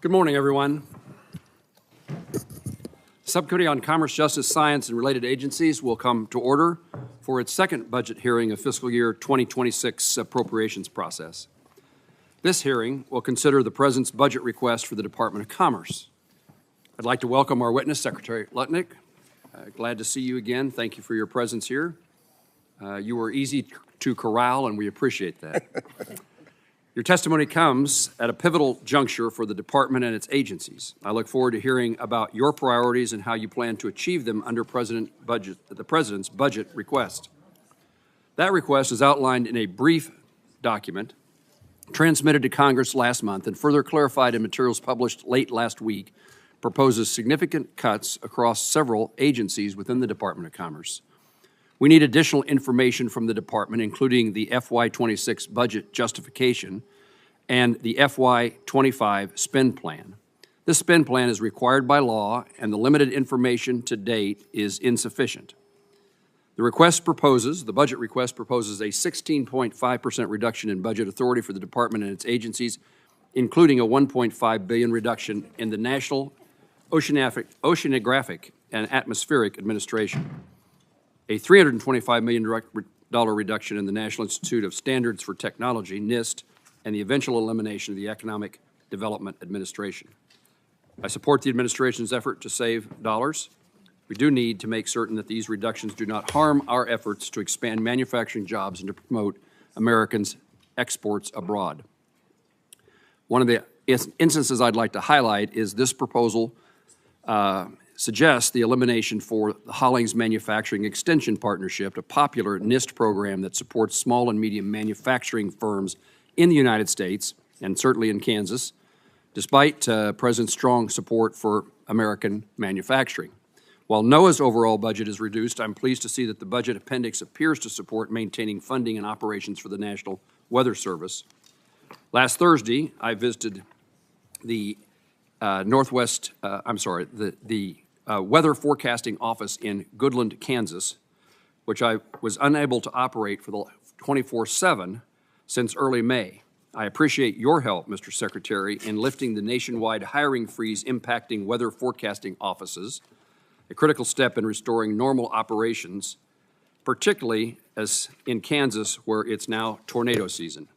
Good morning, everyone. Subcommittee on Commerce, Justice, Science, and Related Agencies will come to order for its second budget hearing of fiscal year 2026 appropriations process. This hearing will consider the President's budget request for the Department of Commerce. I'd like to welcome our witness, Secretary Lutnick. Glad to see you again. Thank you for your presence here. You were easy to corral, and we appreciate that. Your testimony comes at a pivotal juncture for the department and its agencies. I look forward to hearing about your priorities and how you plan to achieve them under the President's budget request. That request is outlined in a brief document transmitted to Congress last month and further clarified in materials published late last week, proposes significant cuts across several agencies within the Department of Commerce. We need additional information from the department, including the FY26 budget justification and the FY25 spend plan. This spend plan is required by law, and the limited information to date is insufficient. The budget request proposes a 16.5% reduction in budget authority for the department and its agencies, including a $1.5 billion reduction in the National Oceanographic and Atmospheric Administration, a $325 million reduction in the National Institute of Standards for Technology, NIST, and the eventual elimination of the Economic Development Administration. I support the administration's effort to save dollars. We do need to make certain that these reductions do not harm our efforts to expand manufacturing jobs and to promote Americans' exports abroad. One of the instances I'd like to highlight is this proposal suggests the elimination for the Hollings Manufacturing Extension Partnership, a popular NIST program that supports small and medium manufacturing firms in the United States and certainly in Kansas, despite President's strong support for American manufacturing. While NOAA's overall budget is reduced, I'm pleased to see that the budget appendix appears to support maintaining funding and operations for the National Weather Service. Last Thursday, I visited the Weather Forecasting Office in Goodland, Kansas, which I was unable to operate for the 24/7 since early May. I appreciate your help, Mr. Secretary, in lifting the nationwide hiring freeze impacting weather forecasting offices, a critical step in restoring normal operations, particularly as in Kansas, where it's now tornado season.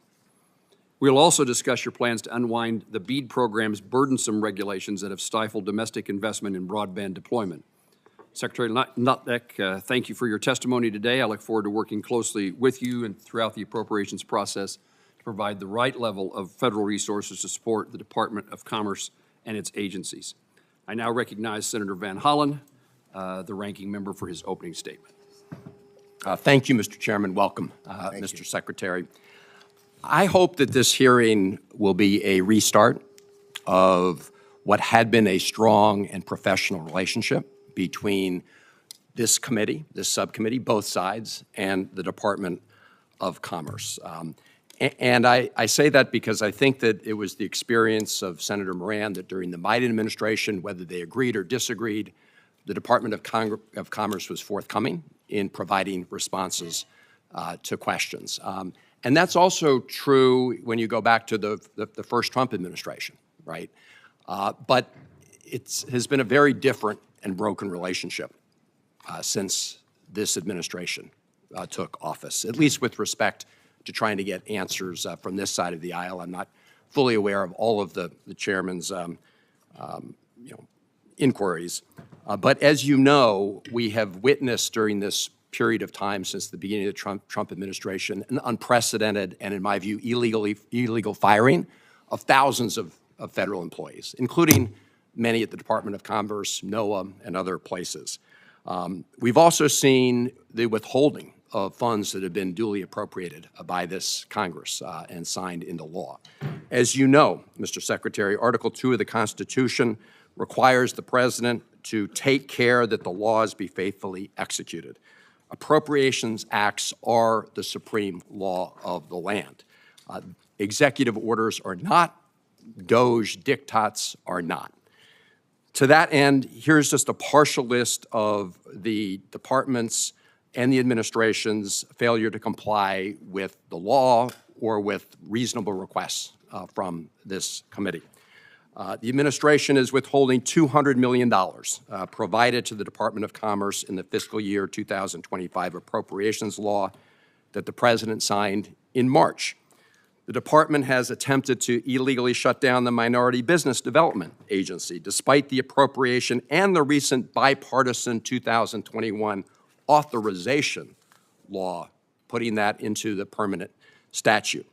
We'll also discuss your plans to unwind the BEAD program's burdensome regulations that have stifled domestic investment in broadband deployment. Secretary Lutnick, thank you for your testimony today. I look forward to working closely with you and throughout the appropriations process to provide the right level of federal resources to support the Department of Commerce and its agencies. I now recognize Senator Van Hollen, the ranking member, for his opening statement. Thank you, Mr. Chairman. Welcome, Mr. Secretary. I hope that this hearing will be a restart of what had been a strong and professional relationship between this committee, this subcommittee, both sides, and the Department of Commerce. And I say that because I think that it was the experience of Senator Moran that during the Biden administration, whether they agreed or disagreed, the Department of Commerce was forthcoming in providing responses to questions. And that's also true when you go back to the first Trump administration, right? But it has been a very different and broken relationship since this administration took office, at least with respect to trying to get answers from this side of the aisle. I'm not fully aware of all of the chairman's inquiries. But as you know, we have witnessed during this period of time since the beginning of the Trump administration an unprecedented and, in my view, illegal firing of thousands of federal employees, including many at the Department of Commerce, NOAA, and other places. We've also seen the withholding of funds that have been duly appropriated by this Congress and signed into law. As you know, Mr. Secretary, Article 2 of the Constitution requires the President to take care that the laws be faithfully executed. Appropriations Acts are the supreme law of the land. Executive orders are not. Doge diktats are not. To that end, here's just a partial list of the department's and the administration's failure to comply with the law or with reasonable requests from this committee. The administration is withholding $200 million provided to the Department of Commerce in the fiscal year 2025 appropriations law that the President signed in March. The department has attempted to illegally shut down the Minority Business Development Agency, despite the appropriation and the recent bipartisan 2021 authorization law, putting that into the permanent statute.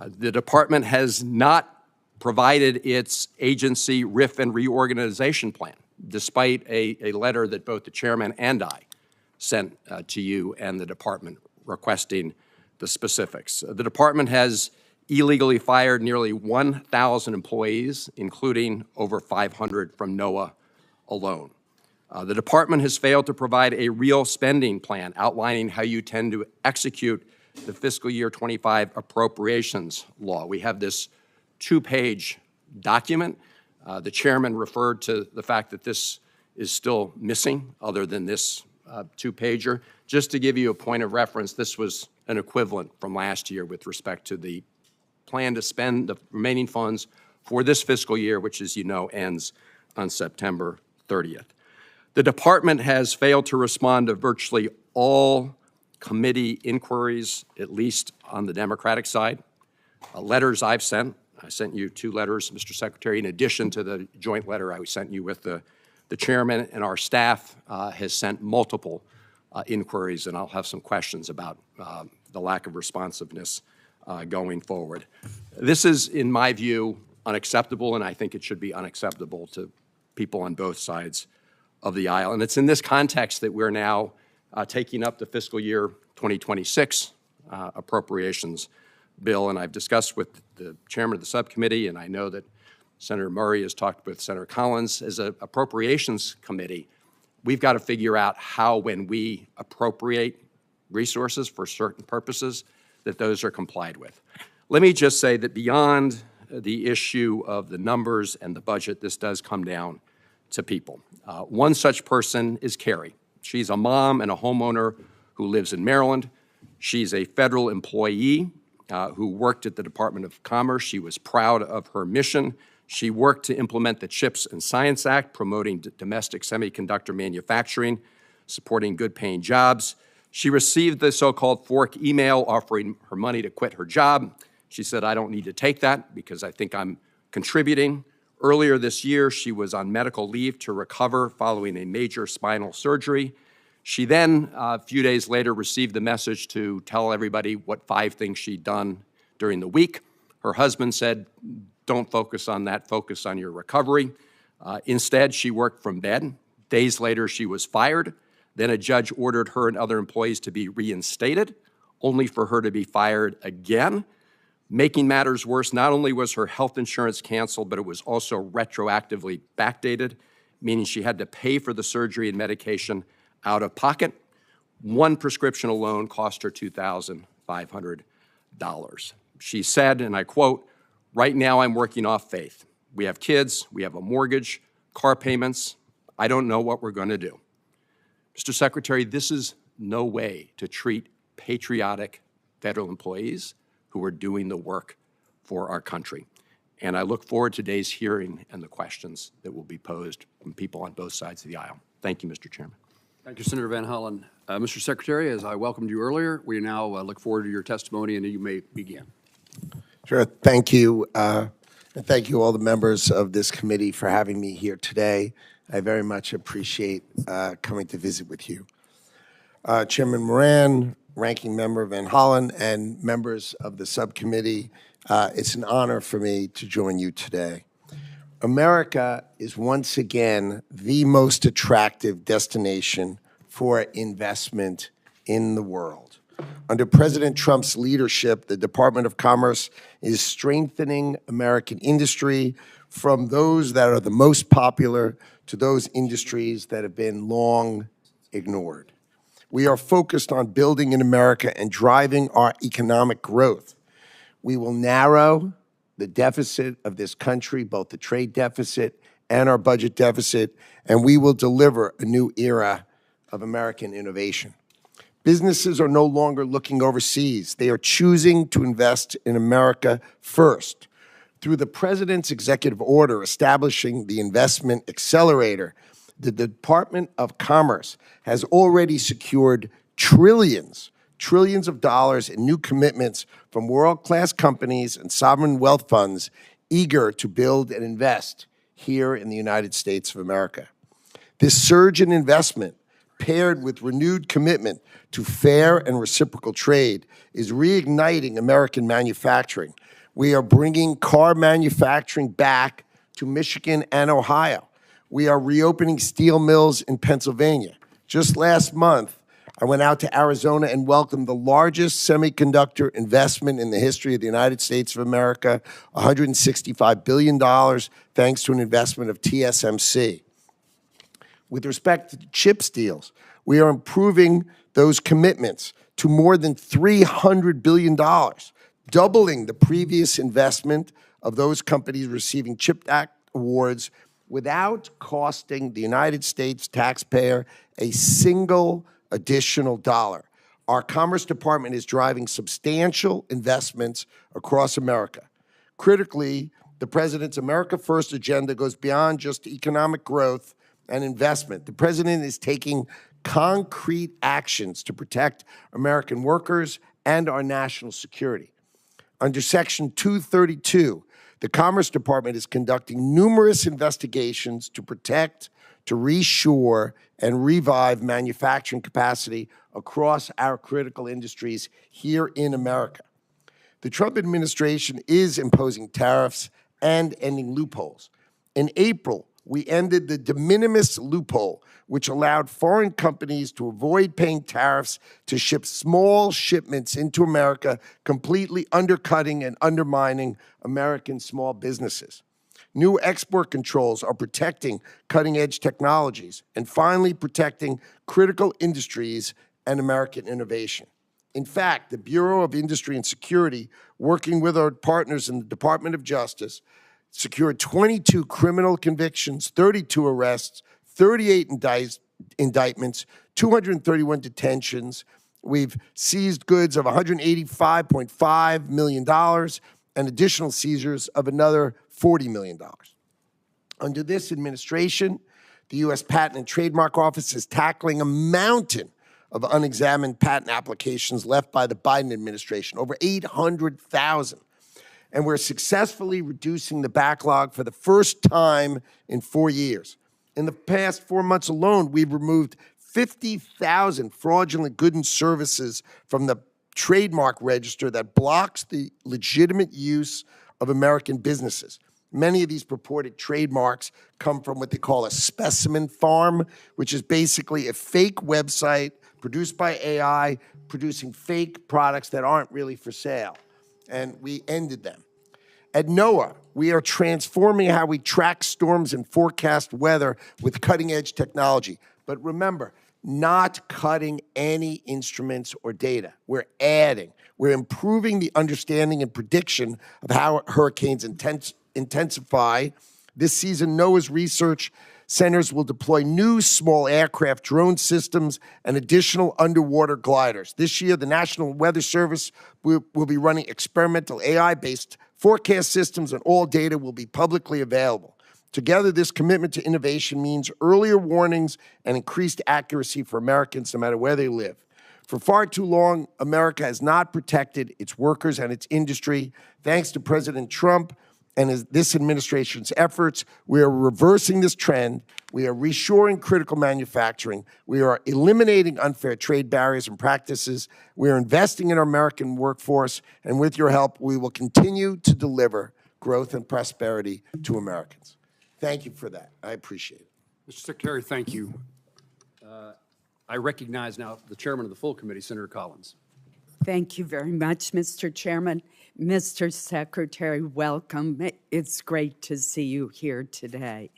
The department has not provided its agency RIF and reorganization plan, despite a letter that both the chairman and I sent to you and the department requesting the specifics. The department has illegally fired nearly 1,000 employees, including over 500 from NOAA alone. The department has failed to provide a real spending plan outlining how you tend to execute the fiscal year 25 appropriations law. We have this two-page document. The chairman referred to the fact that this is still missing other than this two-pager. Just to give you a point of reference, this was an equivalent from last year with respect to the plan to spend the remaining funds for this fiscal year, which, as you know, ends on September 30th. The department has failed to respond to virtually all committee inquiries, at least on the Democratic side. Letters I've sent, I sent you 2 letters, Mr. Secretary, in addition to the joint letter I sent you with the chairman, and our staff has sent multiple inquiries, and I'll have some questions about the lack of responsiveness going forward. This is, in my view, unacceptable, and I think it should be unacceptable to people on both sides of the aisle. And it's in this context that we're now taking up the fiscal year 2026 appropriations bill, and I've discussed with the chairman of the subcommittee, and I know that Senator Murray has talked with Senator Collins. As an appropriations committee, we've got to figure out how, when we appropriate resources for certain purposes, that those are complied with. Let me just say that beyond the issue of the numbers and the budget, this does come down to people. One such person is Carrie. She's a mom and a homeowner who lives in Maryland. She's a federal employee who worked at the Department of Commerce. She was proud of her mission. She worked to implement the CHIPS and Science Act, promoting domestic semiconductor manufacturing, supporting good-paying jobs. She received the so-called fork email offering her money to quit her job. She said, "I don't need to take that because I think I'm contributing." Earlier this year, she was on medical leave to recover following a major spinal surgery. She then, a few days later, received the message to tell everybody what 5 things she'd done during the week. Her husband said, "Don't focus on that, focus on your recovery." Instead, she worked from bed. Days later, she was fired. Then a judge ordered her and other employees to be reinstated, only for her to be fired again. Making matters worse, not only was her health insurance canceled, but it was also retroactively backdated, meaning she had to pay for the surgery and medication out of pocket. One prescription alone cost her $2,500. She said, and I quote, "Right now I'm working off faith. We have kids, we have a mortgage, car payments. I don't know what we're going to do." Mr. Secretary, this is no way to treat patriotic federal employees who are doing the work for our country. And I look forward to today's hearing and the questions that will be posed from people on both sides of the aisle. Thank you, Mr. Chairman. Thank you, Senator Van Hollen. Mr. Secretary, as I welcomed you earlier, we now look forward to your testimony, and you may begin. Sure. Thank you. And thank you all the members of this committee for having me here today. I very much appreciate coming to visit with you. Chairman Moran, Ranking Member Van Hollen, and members of the subcommittee, it's an honor for me to join you today. America is once again the most attractive destination for investment in the world. Under President Trump's leadership, the Department of Commerce is strengthening American industry from those that are the most popular to those industries that have been long ignored. We are focused on building in America and driving our economic growth. We will narrow the deficit of this country, both the trade deficit and our budget deficit, and we will deliver a new era of American innovation. Businesses are no longer looking overseas. They are choosing to invest in America first. Through the President's executive order establishing the Investment Accelerator, the Department of Commerce has already secured trillions of dollars in new commitments from world-class companies and sovereign wealth funds eager to build and invest here in the United States of America. This surge in investment, paired with renewed commitment to fair and reciprocal trade, is reigniting American manufacturing. We are bringing car manufacturing back to Michigan and Ohio. We are reopening steel mills in Pennsylvania. Just last month, I went out to Arizona and welcomed the largest semiconductor investment in the history of the United States of America, $165 billion, thanks to an investment of TSMC. With respect to CHIPS deals, we are improving those commitments to more than $300 billion, doubling the previous investment of those companies receiving CHIPS Act awards without costing the United States taxpayer a single additional dollar. Our Commerce Department is driving substantial investments across America. Critically, the President's America First agenda goes beyond just economic growth and investment. The President is taking concrete actions to protect American workers and our national security. Under Section 232, the Commerce Department is conducting numerous investigations to protect, to reshore, and revive manufacturing capacity across our critical industries here in America. The Trump administration is imposing tariffs and ending loopholes. In April, we ended the de minimis loophole, which allowed foreign companies to avoid paying tariffs to ship small shipments into America, completely undercutting and undermining American small businesses. New export controls are protecting cutting-edge technologies and finally protecting critical industries and American innovation. In fact, the Bureau of Industry and Security, working with our partners in the Department of Justice, secured 22 criminal convictions, 32 arrests, 38 indictments, 231 detentions. We've seized goods of $185.5 million and additional seizures of another $40 million. Under this administration, the U.S. Patent and Trademark Office is tackling a mountain of unexamined patent applications left by the Biden administration, over 800,000. And we're successfully reducing the backlog for the first time in 4 years. In the past 4 months alone, we've removed 50,000 fraudulent goods and services from the trademark register that blocks the legitimate use of American businesses. Many of these purported trademarks come from what they call a specimen farm, which is basically a fake website produced by AI, producing fake products that aren't really for sale. And we ended them. At NOAA, we are transforming how we track storms and forecast weather with cutting-edge technology. But remember, not cutting any instruments or data. We're adding. We're improving the understanding and prediction of how hurricanes intensify. This season, NOAA's research centers will deploy new small aircraft drone systems and additional underwater gliders. This year, the National Weather Service will be running experimental AI-based forecast systems, and all data will be publicly available. Together, this commitment to innovation means earlier warnings and increased accuracy for Americans no matter where they live. For far too long, America has not protected its workers and its industry. Thanks to President Trump and this administration's efforts, we are reversing this trend. We are reshoring critical manufacturing. We are eliminating unfair trade barriers and practices. We are investing in our American workforce. And with your help, we will continue to deliver growth and prosperity to Americans. Thank you for that. I appreciate it. Mr. Secretary, thank you. I recognize now the chairman of the full committee, Senator Collins. Thank you very much, Mr. Chairman. Mr. Secretary, welcome. It's great to see you here today.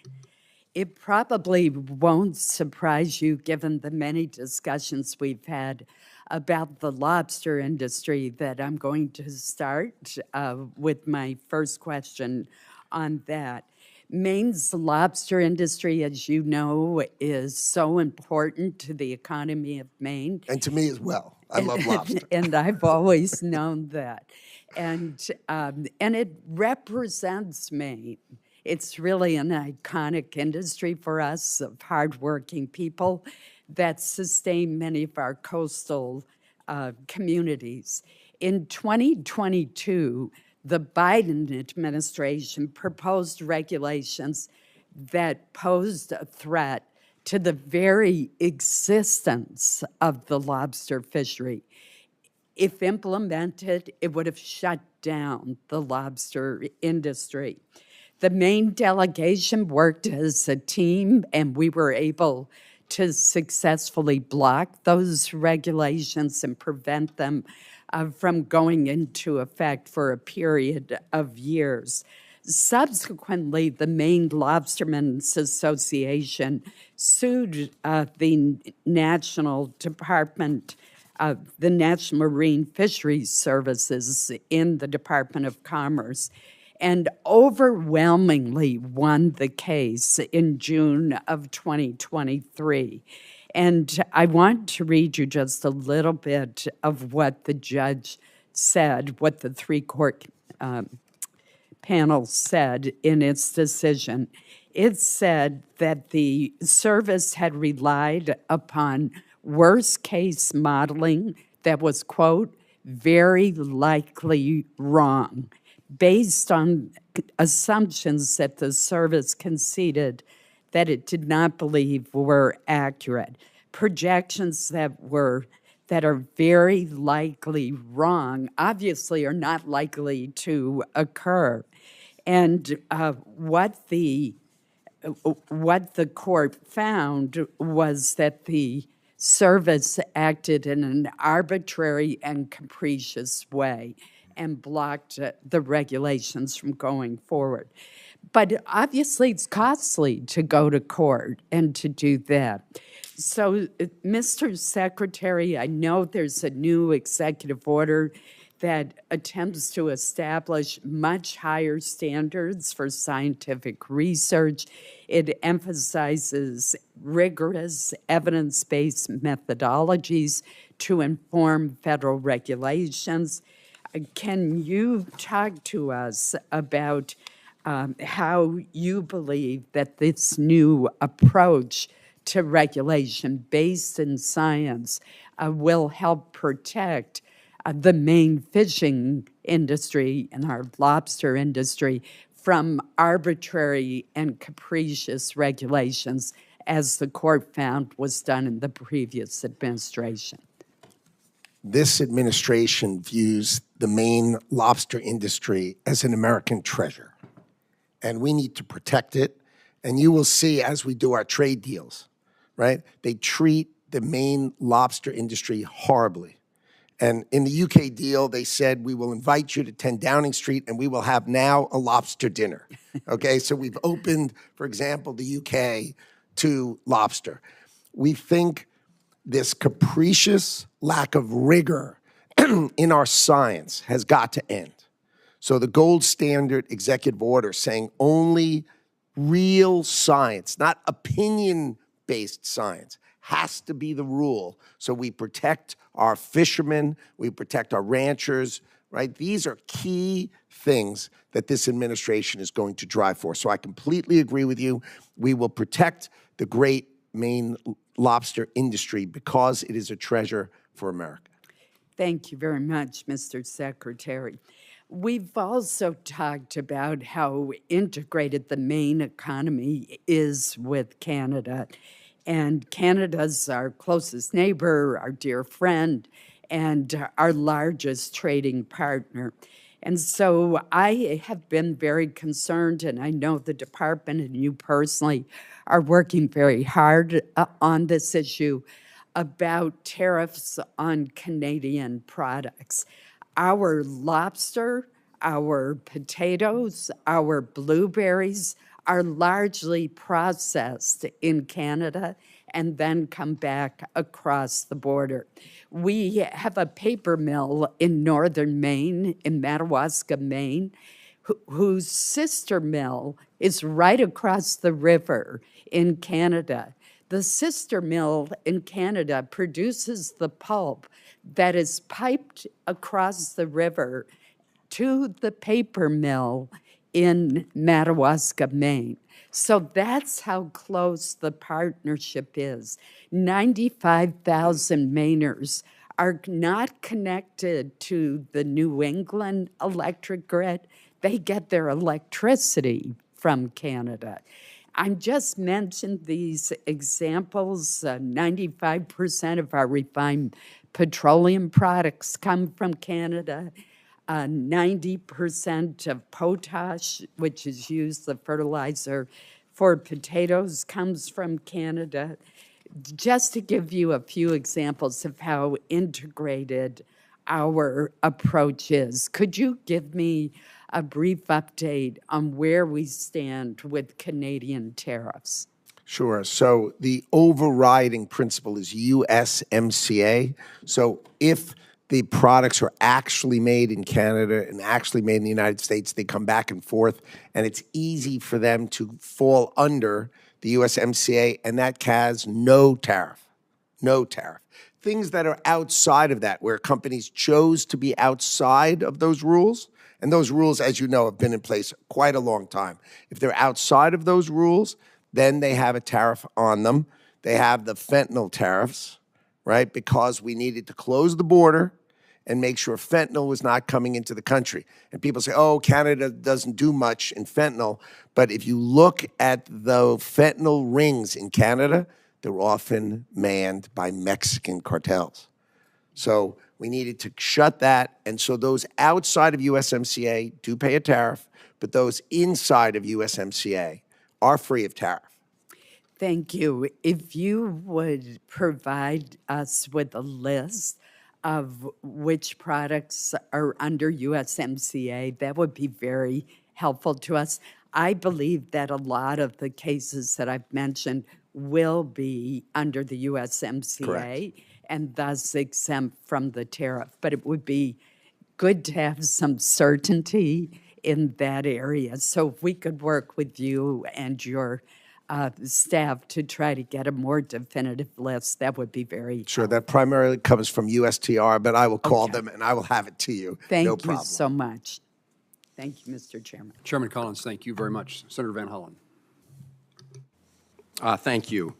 It probably won't surprise you, given the many discussions we've had about the lobster industry, that I'm going to start with my first question on that. Maine's lobster industry, as you know, is so important to the economy of Maine. And to me as well. I love lobster. And I've always known that. and it represents Maine. It's really an iconic industry for us of hardworking people that sustain many of our coastal communities. In 2022, the Biden administration proposed regulations that posed a threat to the very existence of the lobster fishery. If implemented, it would have shut down the lobster industry. The Maine delegation worked as a team, and we were able to successfully block those regulations and prevent them from going into effect for a period of years. Subsequently, the Maine Lobstermen's Association sued the National Department the National Marine Fisheries Services in the Department of Commerce and overwhelmingly won the case in June of 2023. And I want to read you just a little bit of what the judge said, what the three-court panel said in its decision. It said that the service had relied upon worst-case modeling that was, quote, very likely wrong, based on assumptions that the service conceded that it did not believe were accurate. Projections that are very likely wrong obviously are not likely to occur. And what the court found was that the service acted in an arbitrary and capricious way and blocked the regulations from going forward. But obviously, it's costly to go to court and to do that. So, Mr. Secretary, I know there's a new executive order that attempts to establish much higher standards for scientific research. It emphasizes rigorous evidence-based methodologies to inform federal regulations. Can you talk to us about how you believe that this new approach to regulation based in science will help protect the Maine fishing industry and our lobster industry from arbitrary and capricious regulations, as the court found was done in the previous administration? This administration views the Maine lobster industry as an American treasure, and we need to protect it. And you will see as we do our trade deals, right? They treat the Maine lobster industry horribly. And in the UK deal, they said, we will invite you to 10 Downing Street and we will have now a lobster dinner. Okay, so we've opened, for example, the UK to lobster. We think this capricious lack of rigor in our science has got to end. So the gold standard executive order saying only real science, not opinion-based science, has to be the rule. So we protect our fishermen, we protect our ranchers, right? These are key things that this administration is going to drive for. So I completely agree with you. We will protect the great Maine lobster industry because it is a treasure for America. Thank you very much, Mr. Secretary. We've also talked about how integrated the Maine economy is with Canada. And Canada's our closest neighbor, our dear friend, and our largest trading partner. And so I have been very concerned, and I know the department and you personally are working very hard on this issue about tariffs on Canadian products. Our lobster, our potatoes, our blueberries are largely processed in Canada and then come back across the border. We have a paper mill in northern Maine, in Madawaska, Maine, whose sister mill is right across the river in Canada. The sister mill in Canada produces the pulp that is piped across the river to the paper mill in Madawaska, Maine. So that's how close the partnership is. 95,000 Mainers are not connected to the New England electric grid. They get their electricity from Canada. I just mentioned these examples. 95% of our refined petroleum products come from Canada. 90% of potash, which is used, the fertilizer for potatoes, comes from Canada. Just to give you a few examples of how integrated our approach is, could you give me a brief update on where we stand with Canadian tariffs? Sure. So the overriding principle is USMCA. So if the products are actually made in Canada and actually made in the United States, they come back and forth, and it's easy for them to fall under the USMCA, and that has no tariff. No tariff. Things that are outside of that, where companies chose to be outside of those rules, and those rules, as you know, have been in place quite a long time. If they're outside of those rules, then they have a tariff on them. They have the fentanyl tariffs, right? Because we needed to close the border and make sure fentanyl was not coming into the country. And people say, oh, Canada doesn't do much in fentanyl. But if you look at the fentanyl rings in Canada, they're often manned by Mexican cartels. So we needed to shut that. And so those outside of USMCA do pay a tariff, but those inside of USMCA are free of tariff. Thank you. If you would provide us with a list of which products are under USMCA, that would be very helpful to us. I believe that a lot of the cases that I've mentioned will be under the USMCA. Correct. And thus exempt from the tariff. But it would be good to have some certainty in that area. So if we could work with you and your staff to try to get a more definitive list, that would be very Sure, that primarily comes from USTR, but I will call them and I will have it to you. Thank no you problem. so much. Thank you, Mr. Chairman. Chairman Collins, thank you very much. Senator Van Hollen. Thank you.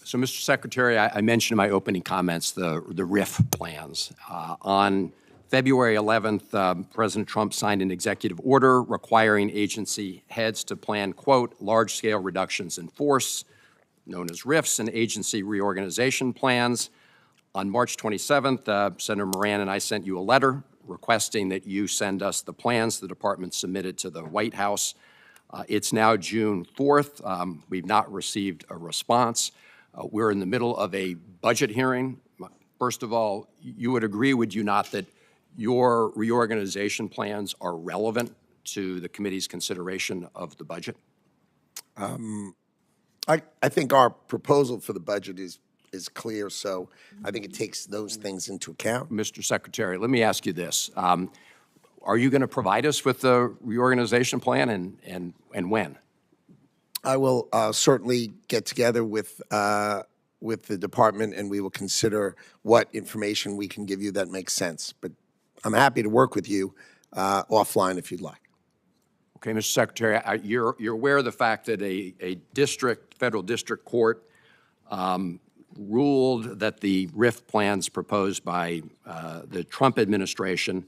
So, Mr. Secretary, I mentioned in my opening comments the RIF plans. On February 11th, President Trump signed an executive order requiring agency heads to plan, quote, large-scale reductions in force, known as RIFs, and agency reorganization plans. On March 27th, Senator Moran and I sent you a letter requesting that you send us the plans the department submitted to the White House. It's now June 4th. We've not received a response. We're in the middle of a budget hearing. First of all, you would agree, would you not, that your reorganization plans are relevant to the committee's consideration of the budget? I think our proposal for the budget is clear, so I think it takes those things into account. Mr. Secretary, let me ask you this. Are you going to provide us with the reorganization plan, and when? I will certainly get together with the department, and we will consider what information we can give you that makes sense. But I'm happy to work with you offline if you'd like. Okay, Mr. Secretary, you're aware of the fact that a federal district court ruled that the RIF plans proposed by the Trump administration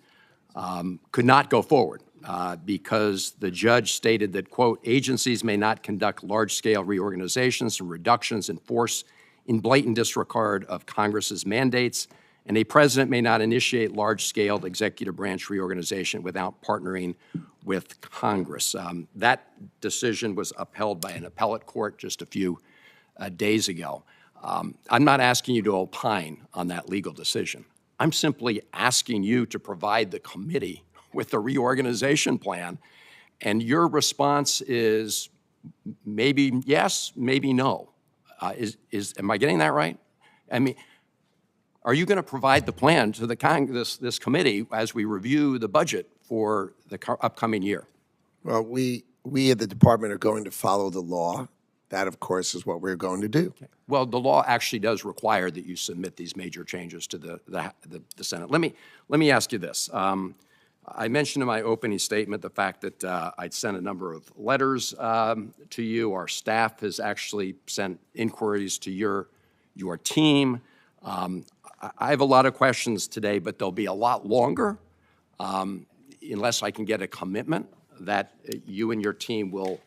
could not go forward because the judge stated that, quote, agencies may not conduct large-scale reorganizations and reductions in force in blatant disregard of Congress's mandates, and a president may not initiate large-scale executive branch reorganization without partnering with Congress. That decision was upheld by an appellate court just a few days ago. I'm not asking you to opine on that legal decision. I'm simply asking you to provide the committee with the reorganization plan, and your response is maybe yes, maybe no. Am I getting that right? I mean, are you going to provide the plan to this committee as we review the budget for the upcoming year? Well, we at the department are going to follow the law. That, of course, is what we're going to do. Okay. Well, the law actually does require that you submit these major changes to the Senate. Let me ask you this. I mentioned in my opening statement the fact that I'd sent a number of letters to you. Our staff has actually sent inquiries to your team. I have a lot of questions today, but they'll be a lot longer unless I can get a commitment that you and your team will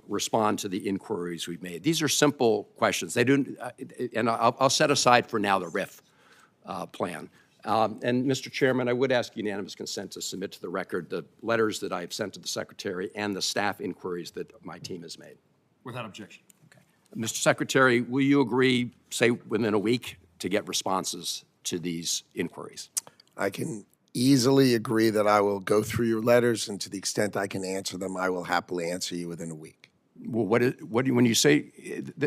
respond to the inquiries we've made. These are simple questions. They don't, and I'll set aside for now the RIF plan. And Mr. Chairman, I would ask unanimous consent to submit to the record the letters that I've sent to the Secretary and the staff inquiries that my team has made. Without objection. Okay. Mr. Secretary, will you agree, say, within a week to get responses to these inquiries? I can easily agree that I will go through your letters, and to the extent I can answer them, I will happily answer you within a week. Well, when you say,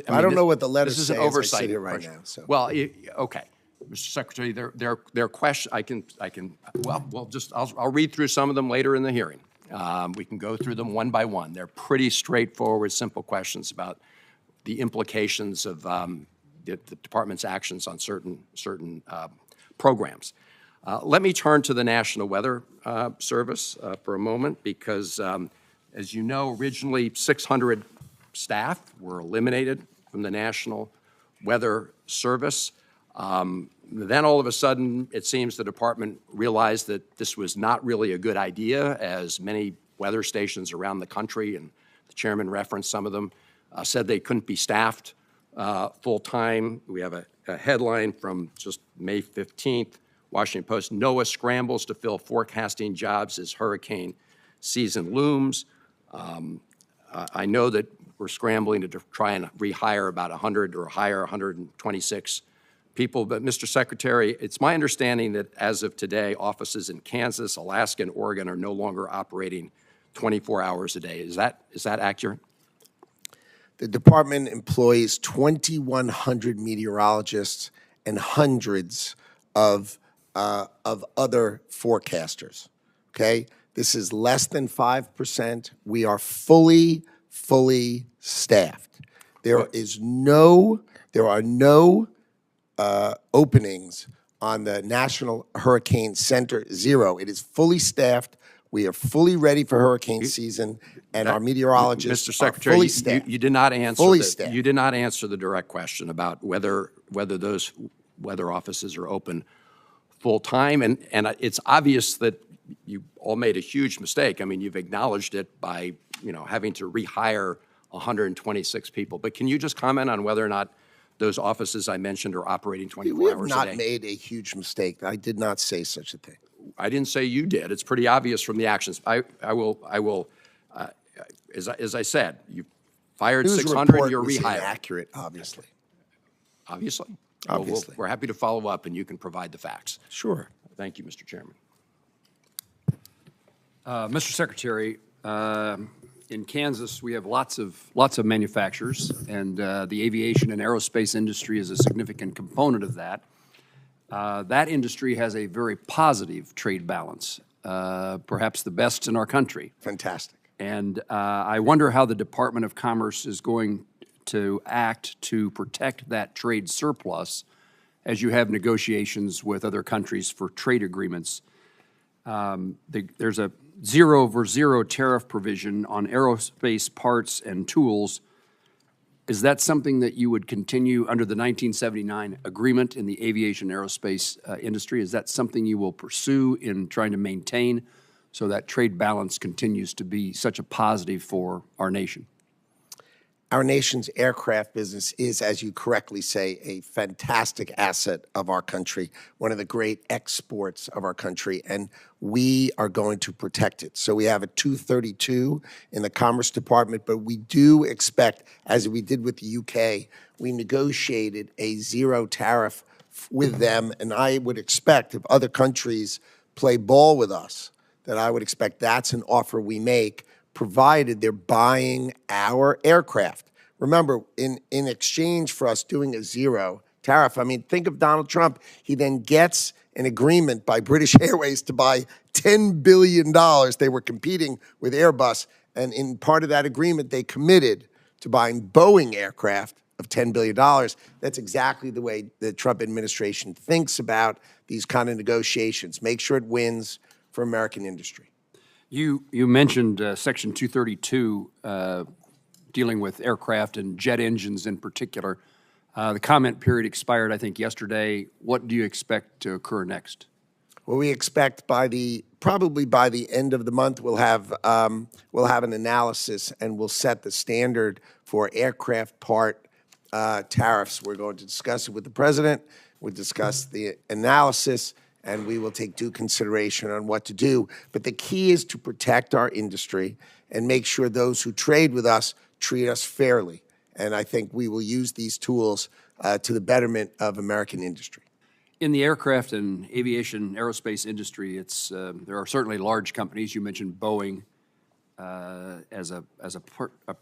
I don't know what the letters this is say an as I oversight sit here right question. now. So. Well, okay, Mr. Secretary, their question. I'll read through some of them later in the hearing. We can go through them one by one. They're pretty straightforward, simple questions about the implications of the department's actions on certain programs. Let me turn to the National Weather Service for a moment because, as you know, originally 600 staff were eliminated from the National Weather Service. Then all of a sudden, it seems the department realized that this was not really a good idea, as many weather stations around the country, and the chairman referenced some of them, said they couldn't be staffed full-time. We have a headline from just May 15th, Washington Post: NOAA scrambles to fill forecasting jobs as hurricane season looms. I know that we're scrambling to try and rehire about 100 or hire 126 people, but Mr. Secretary, it's my understanding that as of today, offices in Kansas, Alaska, and Oregon are no longer operating 24 hours a day. Is that accurate? The department employs 2,100 meteorologists and hundreds of other forecasters, okay? This is less than 5%. We are fully staffed. There are no openings on the National Hurricane Center, zero. It is fully staffed. We are fully ready for hurricane season, and our meteorologists Mr. Secretary, are fully staffed. you did not answer fully staffed. You did not answer the direct question about whether those weather offices are open full time, and it's obvious that you all made a huge mistake. I mean, you've acknowledged it by having to rehire 126 people. But can you just comment on whether or not those offices I mentioned are operating 24 hours a day? We have not made a huge mistake. I did not say such a thing. I didn't say you did. It's pretty obvious from the actions. I will. As I said, you fired 600. You're rehired. Inaccurate, obviously. Obviously. Obviously. Well, we're happy to follow up, and you can provide the facts. Sure. Thank you, Mr. Chairman. Mr. Secretary, in Kansas, we have lots of manufacturers, and the aviation and aerospace industry is a significant component of that. That industry has a very positive trade balance, perhaps the best in our country. Fantastic. And I wonder how the Department of Commerce is going to act to protect that trade surplus as you have negotiations with other countries for trade agreements. There's a 0 tariff provision on aerospace parts and tools. Is that something that you would continue under the 1979 agreement in the aviation aerospace industry? Is that something you will pursue in trying to maintain so that trade balance continues to be such a positive for our nation? Our nation's aircraft business is, as you correctly say, a fantastic asset of our country, one of the great exports of our country, and we are going to protect it. So we have a 232 in the Commerce Department, but we do expect, as we did with the UK, we negotiated a 0 tariff with them, and I would expect if other countries play ball with us, that I would expect that's an offer we make, provided they're buying our aircraft. Remember, in exchange for us doing a 0 tariff, I mean, think of Donald Trump. He then gets an agreement by British Airways to buy $10 billion. They were competing with Airbus, and in part of that agreement, they committed to buying Boeing aircraft of $10 billion. That's exactly the way the Trump administration thinks about these kind of negotiations. Make sure it wins, for American industry. You mentioned Section 232 dealing with aircraft and jet engines in particular. The comment period expired, I think, yesterday. What do you expect to occur next? Well, we expect probably by the end of the month, we'll have an analysis and we'll set the standard for aircraft part tariffs. We're going to discuss it with the president. We'll discuss the analysis, and we will take due consideration on what to do. But the key is to protect our industry and make sure those who trade with us treat us fairly. And I think we will use these tools to the betterment of American industry. In the aircraft and aviation aerospace industry, there are certainly large companies. You mentioned Boeing as a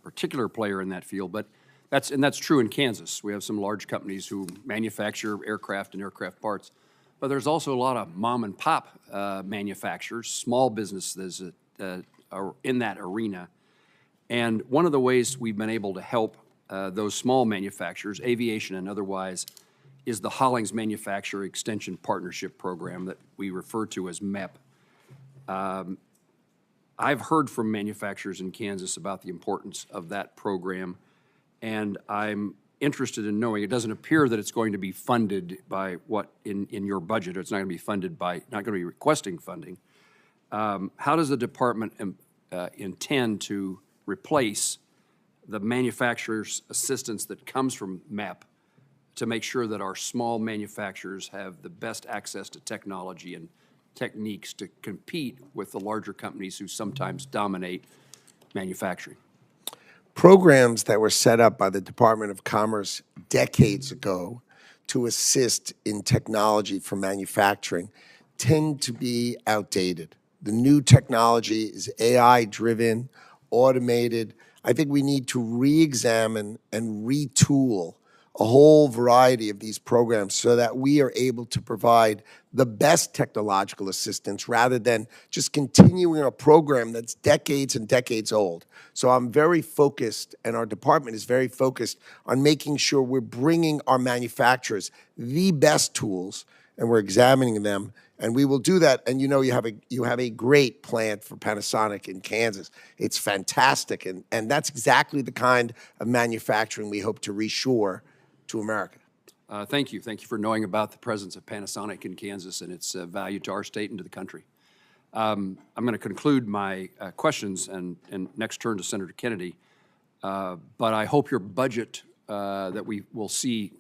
particular player in that field, but that's true in Kansas. We have some large companies who manufacture aircraft and aircraft parts, but there's also a lot of mom and pop manufacturers, small businesses are in that arena. And one of the ways we've been able to help those small manufacturers, aviation and otherwise, is the Hollings Manufacturer Extension Partnership Program that we refer to as MEP. I've heard from manufacturers in Kansas about the importance of that program, and I'm interested in knowing, it doesn't appear that it's going to be funded by what in your budget, or it's not going to be funded by, not going to be requesting funding. How does the department intend to replace the manufacturer's assistance that comes from MEP to make sure that our small manufacturers have the best access to technology and techniques to compete with the larger companies who sometimes dominate manufacturing? Programs that were set up by the Department of Commerce decades ago to assist in technology for manufacturing tend to be outdated. The new technology is AI-driven, automated. I think we need to re-examine and retool a whole variety of these programs so that we are able to provide the best technological assistance rather than just continuing a program that's decades and decades old. So I'm very focused, and our department is very focused on making sure we're bringing our manufacturers the best tools, and we're examining them, and we will do that. And you know, you have a great plant for Panasonic in Kansas. It's fantastic, and that's exactly the kind of manufacturing we hope to reshore to America. Thank you. Thank you for knowing about the presence of Panasonic in Kansas and its value to our state and to the country. I'm going to conclude my questions and next turn to Senator Kennedy. But I hope your budget that we will see,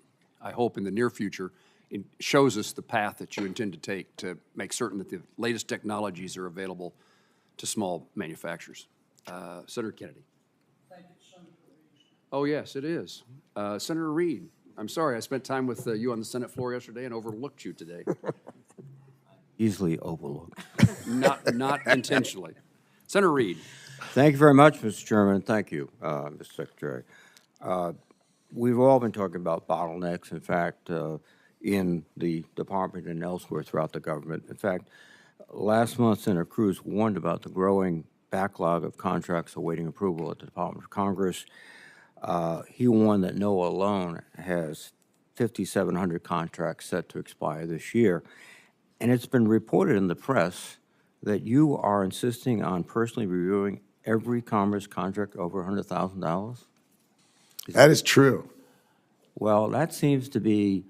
I hope in the near future, it shows us the path that you intend to take to make certain that the latest technologies are available to small manufacturers. Senator Kennedy. Thank you, Senator Reed. Oh, yes, it is. Senator Reed, I'm sorry, I spent time with you on the Senate floor yesterday and overlooked you today. Easily overlooked. Not intentionally. Senator Reed. Thank you very much, Mr. Chairman. Thank you, Mr. Secretary. We've all been talking about bottlenecks, in fact, in the department and elsewhere throughout the government. In fact, last month, Senator Cruz warned about the growing backlog of contracts awaiting approval at the Department of Congress. He warned that NOAA alone has 5,700 contracts set to expire this year. And it's been reported in the press that you are insisting on personally reviewing every Commerce contract over $100,000? That is true. Well, that seems to be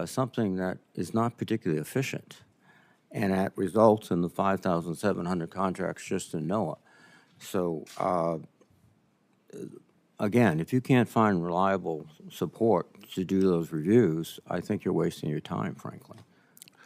something that is not particularly efficient, and that results in the 5,700 contracts just in NOAA. So, again, if you can't find reliable support to do those reviews, I think you're wasting your time, frankly.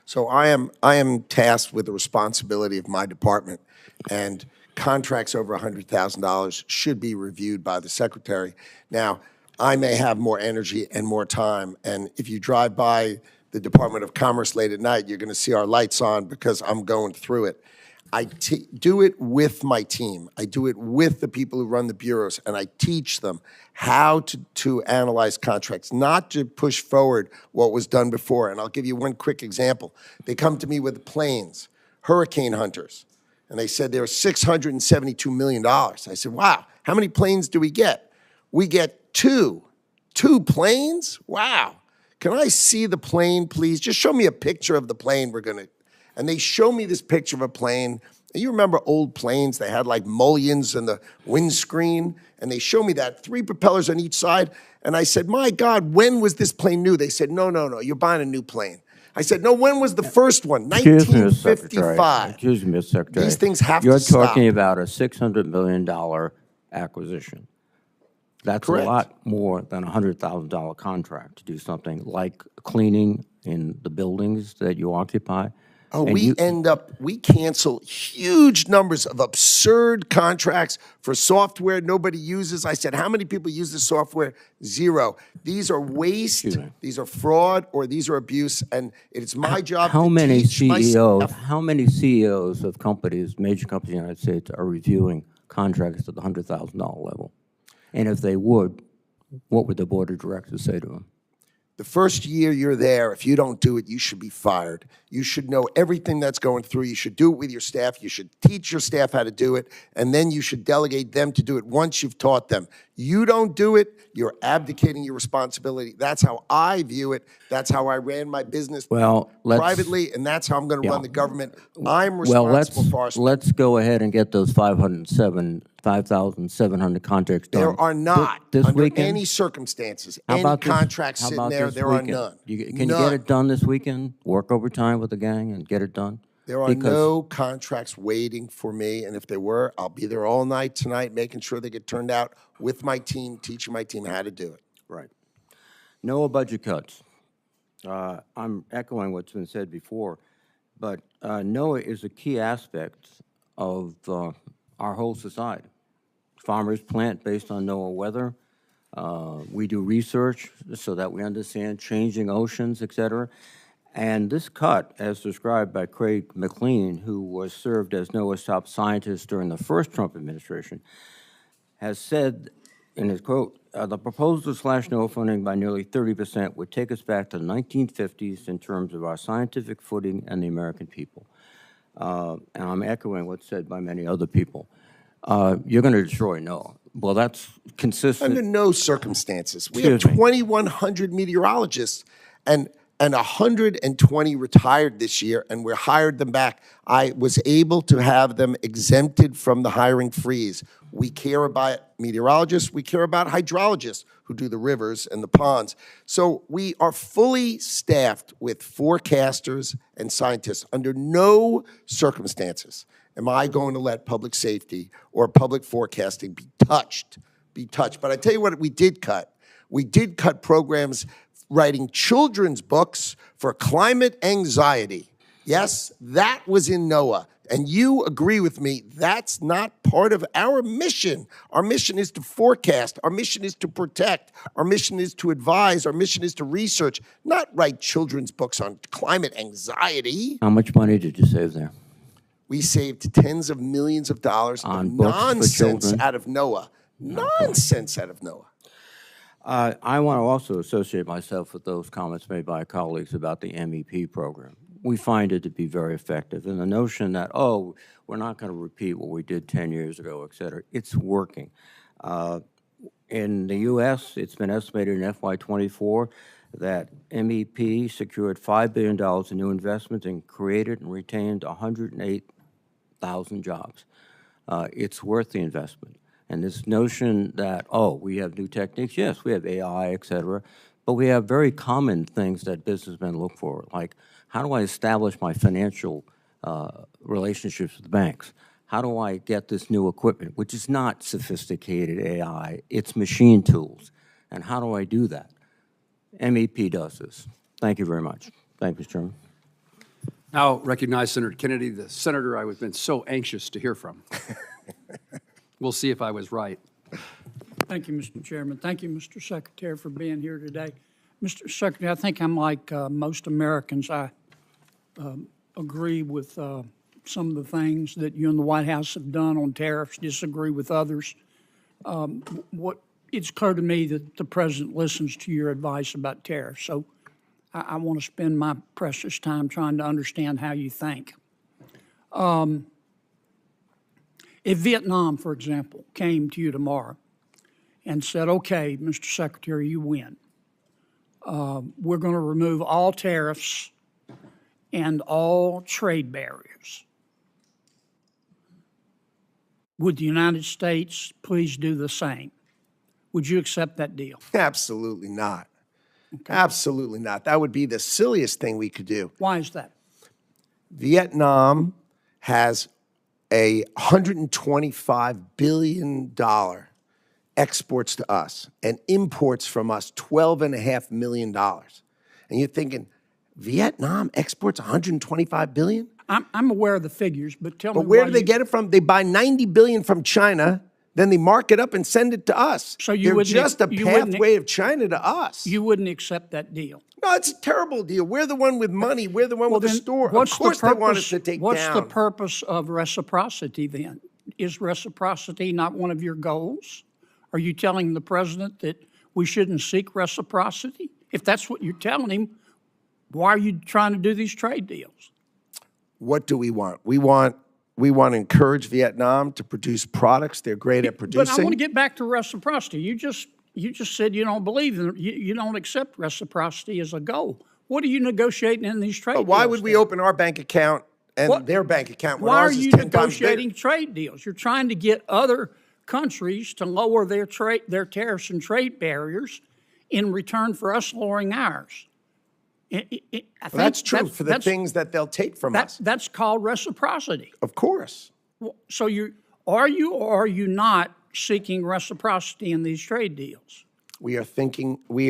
So I am tasked with the responsibility of my department, and contracts over $100,000 should be reviewed by the Secretary. Now, I may have more energy and more time, and if you drive by the Department of Commerce late at night, you're going to see our lights on because I'm going through it. I do it with my team. I do it with the people who run the bureaus, and I teach them how to analyze contracts, not to push forward what was done before. And I'll give you one quick example. They come to me with planes, hurricane hunters, and they said there were $672 million. I said, wow, how many planes do we get? We get two planes? Wow. Can I see the plane, please? Just show me a picture of the plane we're going to. And they show me this picture of a plane. And you remember old planes, they had like mullions in the windscreen, and they show me that, 3 propellers on each side. And I said, my God, when was this plane new? They said, no, you're buying a new plane. I said, no, when was the first one? Excuse me, Mr. Secretary. 1955. Excuse me, Mr. Secretary. These things have You're to stop. talking about a $600 million acquisition. That's Correct. a lot more than a $100,000 contract to do something like cleaning in the buildings that you occupy. Oh, And we cancel huge numbers of absurd contracts for software nobody uses. I said, how many people use this software? 0. These are waste, these are fraud, or these are abuse, and it's my job How to many teach my staff. How many CEOs of companies, major companies in the United States, are reviewing contracts at the $100,000 level? And if they would, what would the board of directors say to them? The first year you're there, if you don't do it, you should be fired. You should know everything that's going through. You should do it with your staff. You should teach your staff how to do it, and then you should delegate them to do it once you've taught them. You don't do it, you're abdicating your responsibility. That's how I view it. That's how I ran my business privately, and that's how I'm going to run the government. I'm responsible for our staff. Let's go ahead and get those 5,700 contracts done. There are not, this under weekend? any circumstances, How any about this- contracts how sitting about there. this There are weekend? none. Can you get it done this weekend? Work overtime with the gang and get it done? There are no contracts waiting for me, and if there were, I'll be there all night tonight, making sure they get turned out with my team, teaching my team how to do it. Right. NOAA budget cuts. I'm echoing what's been said before, but NOAA is a key aspect of our whole society. Farmers plant based on NOAA weather. We do research so that we understand changing oceans, et cetera. And this cut, as described by Craig McLean, who was served as NOAA's top scientist during the first Trump administration, has said in his quote, the proposal to slash NOAA funding by nearly 30% would take us back to the 1950s in terms of our scientific footing and the American people. And I'm echoing what's said by many other people. You're going to destroy NOAA. Well, that's consistent. Under no circumstances. We have 2,100 meteorologists, and 120 retired this year, and we hired them back. I was able to have them exempted from the hiring freeze. We care about meteorologists. We care about hydrologists who do the rivers and the ponds. So we are fully staffed with forecasters and scientists. Under no circumstances am I going to let public safety or public forecasting be touched. But I tell you what we did cut. We did cut programs writing children's books for climate anxiety. Yes, that was in NOAA. And you agree with me, that's not part of our mission. Our mission is to forecast. Our mission is to protect. Our mission is to advise. Our mission is to research, not write children's books on climate anxiety. How much money did you save there? We saved tens of millions of dollars On of books for nonsense children? out of NOAA. Nonsense out of NOAA. I want to also associate myself with those comments made by colleagues about the MEP program. We find it to be very effective. And the notion that, oh, we're not going to repeat what we did 10 years ago, et cetera, it's working. In the U.S., it's been estimated in FY24 that MEP secured $5 billion in new investments and created and retained 108,000 jobs. It's worth the investment. And this notion that, oh, we have new techniques, yes, we have AI, et cetera, but we have very common things that businessmen look for, like how do I establish my financial relationships with banks? How do I get this new equipment, which is not sophisticated AI, it's machine tools, and how do I do that? MEP does this. Thank you very much. Thank you, Mr. Chairman. Now recognize Senator Kennedy, the senator I've been so anxious to hear from. We'll see if I was right. Thank you, Mr. Chairman. Thank you, Mr. Secretary, for being here today. Mr. Secretary, I think I'm like most Americans. I agree with some of the things that you and the White House have done on tariffs, disagree with others. It's clear to me that the President listens to your advice about tariffs, so I want to spend my precious time trying to understand how you think. If Vietnam, for example, came to you tomorrow and said, okay, Mr. Secretary, you win. We're going to remove all tariffs and all trade barriers. Would the United States please do the same? Would you accept that deal? Absolutely not. Absolutely not. That would be the silliest thing we could do. Why is that? Vietnam has a $125 billion exports to us and imports from us $12.5 million. And you're thinking, Vietnam exports $125 billion? I'm aware of the figures, but tell me But where why do they you- get it from? They buy $90 billion from China, then they mark it up and send it to us. So you They're wouldn't- just a you wouldn't- pathway of China to us. You wouldn't accept that deal. No, it's a terrible deal. We're the one with money. We're the one with the then store. Of what's the course they want us purpose- to take What's down. the purpose of reciprocity then? Is reciprocity not one of your goals? Are you telling the president that we shouldn't seek reciprocity? If that's what you're telling him, why are you trying to do these trade deals? What do we want? We want to encourage Vietnam to produce products they're great at producing. But I want to get back to reciprocity. You just said you don't believe in you don't accept reciprocity as a goal. What are you negotiating in these trade deals? Why would we then? open our bank account and What- their bank account when Why are ours is you 10 times negotiating bigger? trade deals? You're trying to get other countries to lower their tariffs and trade barriers in return for us lowering ours. I think That's true for the things that they'll take from us. That's called reciprocity. Of course. So are you or are you not seeking reciprocity in these trade deals? We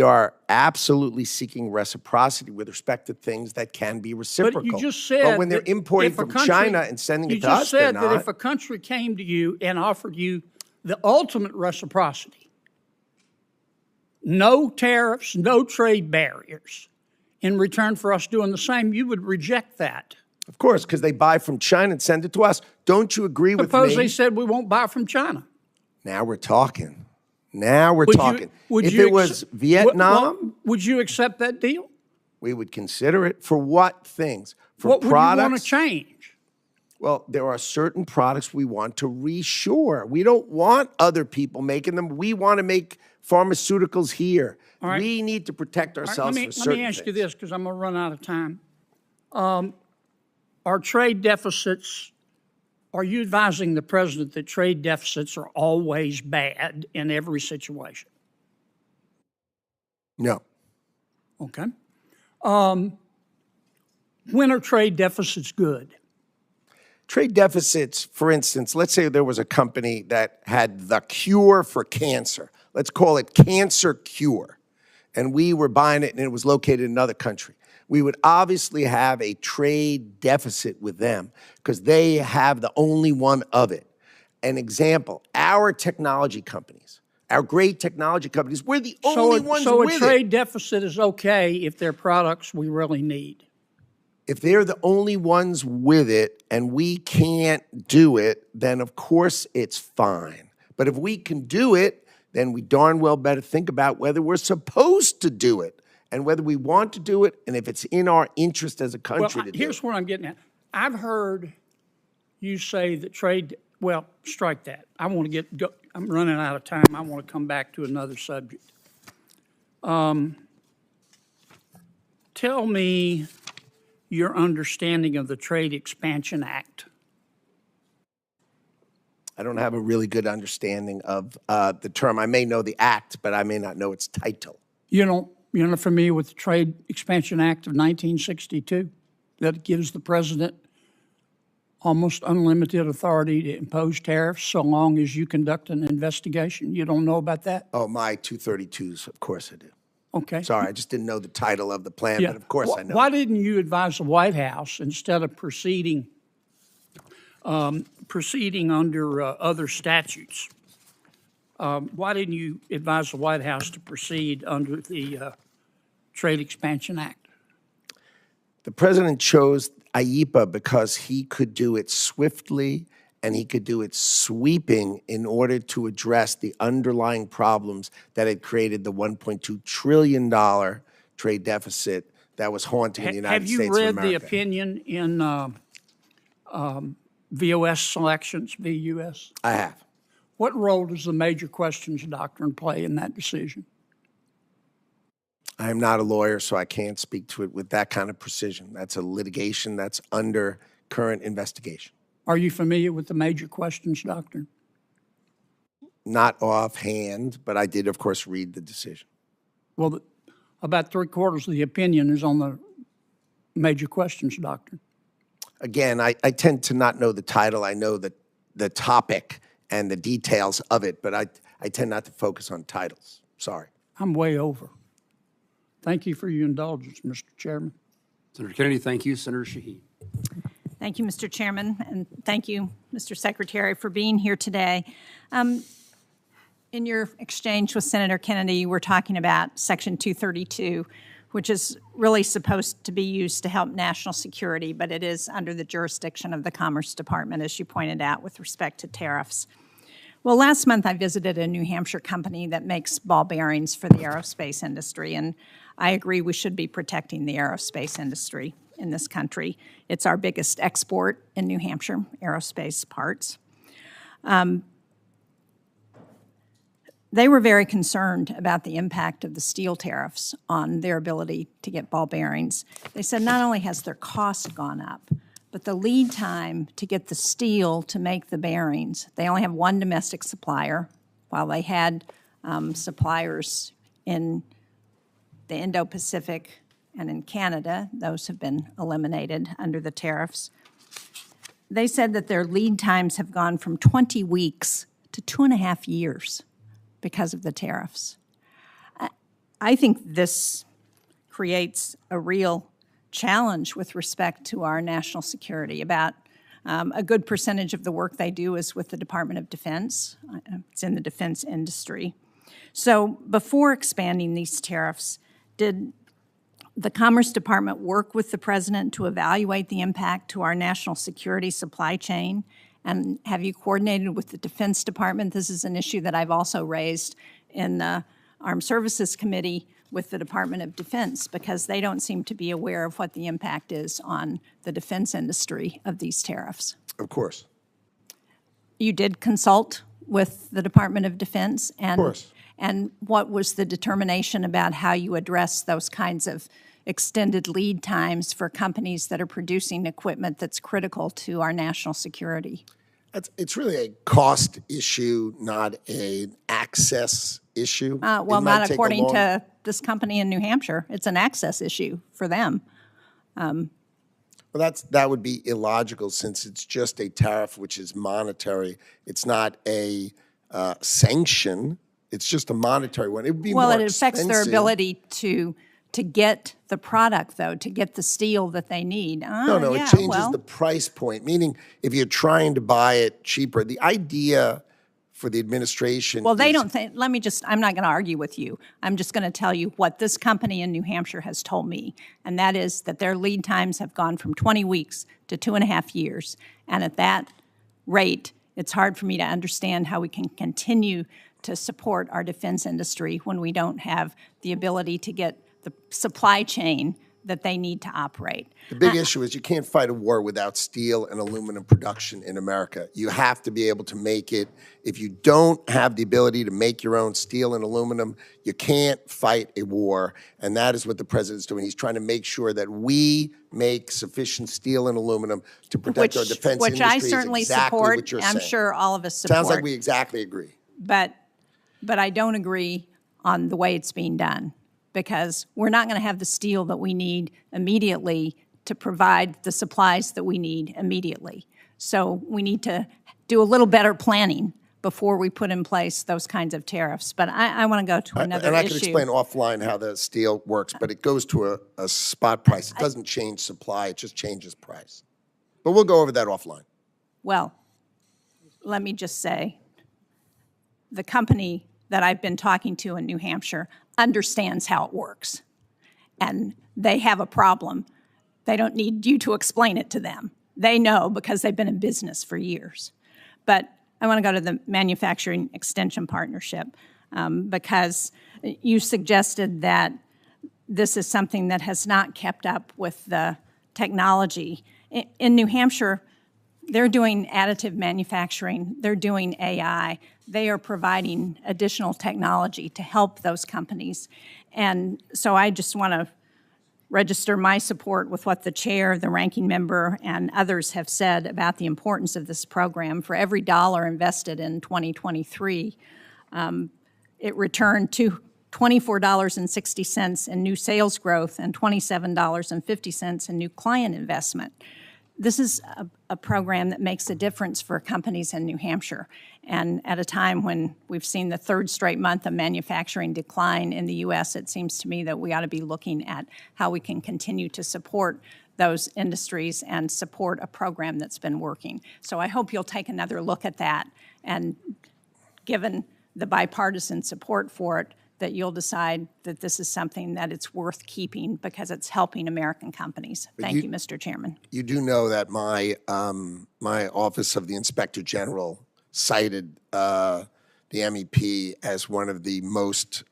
are absolutely seeking reciprocity with respect to things that can be reciprocal. But you just said But when they're that importing if a from country- China and sending it to us, You just said they're that not. if a country came to you and offered you the ultimate reciprocity, no tariffs, no trade barriers, in return for us doing the same, you would reject that. Of course, because they buy from China and send it to us. Don't you agree with Suppose me? they said we won't buy from China. Now we're talking. Now we're Would talking. you, If it was Vietnam, would you accept that deal? we would consider it. For what things? For What would you want products? to change? Well, there are certain products we want to reshore. We don't want other people making them. We want to make pharmaceuticals here. right. We need to protect All right, ourselves for let certain me ask you things. this, because I'm going to run out of time. Are trade deficits, are you advising the president that trade deficits are always bad in every situation? No. Okay. When are trade deficits good? Trade deficits, for instance, let's say there was a company that had the cure for cancer. Let's call it Cancer Cure. And we were buying it and it was located in another country. We would obviously have a trade deficit with them because they have the only one of it. An example, our technology companies, our great technology companies, we're the only ones So with a it. trade deficit is okay if they're products we really need. If they're the only ones with it and we can't do it, then of course it's fine. But if we can do it, then we darn well better think about whether we're supposed to do it and whether we want to do it and if it's in our interest as a country to do Here's it. what I'm getting at. I've heard you say that well, strike that. I'm running out of time. I want to come back to another subject. Tell me your understanding of the Trade Expansion Act. I don't have a really good understanding of the term. I may know the act, but I may not know its title. You're not familiar with the Trade Expansion Act of 1962 that gives the president almost unlimited authority to impose tariffs so long as you conduct an investigation? You don't know about that? Oh, my 232s, of course I do. Okay. Sorry, I just didn't know the title of the plan, Yeah. but of course I know. Why didn't you advise the White House instead of proceeding under other statutes? Why didn't you advise the White House to proceed under the Trade Expansion Act? The president chose IEPA because he could do it swiftly and he could do it sweeping in order to address the underlying problems that had created the $1.2 trillion trade deficit that was haunting the United States of America. Have you read the opinion in VOS selections, VUS? I have. What role does the major questions doctrine play in that decision? I am not a lawyer, so I can't speak to it with that kind of precision. That's a litigation that's under current investigation. Are you familiar with the major questions, Doctor? Not offhand, but I did, of course, read the decision. Well, about 3/4 of the opinion is on the major questions, Doctor. Again, I tend to not know the title. I know the topic and the details of it, but I tend not to focus on titles. Sorry. I'm way over. Thank you for your indulgence, Mr. Chairman. Senator Kennedy, thank you. Senator Shaheen. Thank you, Mr. Chairman, and thank you, Mr. Secretary, for being here today. In your exchange with Senator Kennedy, you were talking about Section 232, which is really supposed to be used to help national security, but it is under the jurisdiction of the Commerce Department, as you pointed out, with respect to tariffs. Well, last month I visited a New Hampshire company that makes ball bearings for the aerospace industry, and I agree we should be protecting the aerospace industry in this country. It's our biggest export in New Hampshire, aerospace parts. They were very concerned about the impact of the steel tariffs on their ability to get ball bearings. They said not only has their cost gone up, but the lead time to get the steel to make the bearings, they only have one domestic supplier, while they had suppliers in the Indo-Pacific and in Canada. Those have been eliminated under the tariffs. They said that their lead times have gone from 20 weeks to 2.5 years because of the tariffs. I think this creates a real challenge with respect to our national security. About a good percentage of the work they do is with the Department of Defense. It's in the defense industry. So before expanding these tariffs, did the Commerce Department work with the President to evaluate the impact to our national security supply chain? And have you coordinated with the Defense Department? This is an issue that I've also raised in the Armed Services Committee with the Department of Defense, because they don't seem to be aware of what the impact is on the defense industry of these tariffs. Of course. You did consult with the Department of Defense? And, of course. And what was the determination about how you address those kinds of extended lead times for companies that are producing equipment that's critical to our national security? It's really a cost issue, not an access issue. Well, not according to this company in New Hampshire. It's an access issue for them. Well, that would be illogical, since it's just a tariff which is monetary. It's not a sanction. It's just a monetary one. It would be well, more it affects expensive. their ability to get the product, though, to get the steel that they need. No, yeah, it changes well, the price point, meaning if you're trying to buy it cheaper, the idea for the administration well, they is, don't think, I'm not going to argue with you. I'm just going to tell you what this company in New Hampshire has told me, and that is that their lead times have gone from 20 weeks to 2.5 years. And at that rate, it's hard for me to understand how we can continue to support our defense industry when we don't have the ability to get the supply chain that they need to operate. the big issue is you can't fight a war without steel and aluminum production in America. You have to be able to make it. If you don't have the ability to make your own steel and aluminum, you can't fight a war. And that is what the president's doing. He's trying to make sure that we make sufficient steel and aluminum to protect our defense which industry. I certainly is exactly support. What you're I'm saying. sure all of us support. Sounds like we exactly agree. But I don't agree on the way it's being done, because we're not going to have the steel that we need immediately to provide the supplies that we need immediately. So we need to do a little better planning before we put in place those kinds of tariffs. But I want to go to another issue. And I can explain offline how the steel works, but it goes to a spot price. It doesn't change supply, it just changes price. But we'll go over that offline. Well, let me just say, the company that I've been talking to in New Hampshire understands how it works. And they have a problem. They don't need you to explain it to them. They know, because they've been in business for years. But I want to go to the Manufacturing Extension Partnership, because you suggested that this is something that has not kept up with the technology. In New Hampshire, they're doing additive manufacturing, they're doing AI, they are providing additional technology to help those companies. And so I just want to register my support with what the chair, the ranking member, and others have said about the importance of this program. For every dollar invested in 2023, it returned to $24.60 in new sales growth and $27.50 in new client investment. This is a program that makes a difference for companies in New Hampshire. And at a time when we've seen the third straight month of manufacturing decline in the U.S., it seems to me that we ought to be looking at how we can continue to support those industries and support a program that's been working. So I hope you'll take another look at that, and given the bipartisan support for it, that you'll decide that this is something that it's worth keeping because it's helping American companies. Thank you, Mr. Chairman. You do know that my Office of the Inspector General cited the MEP as one of the most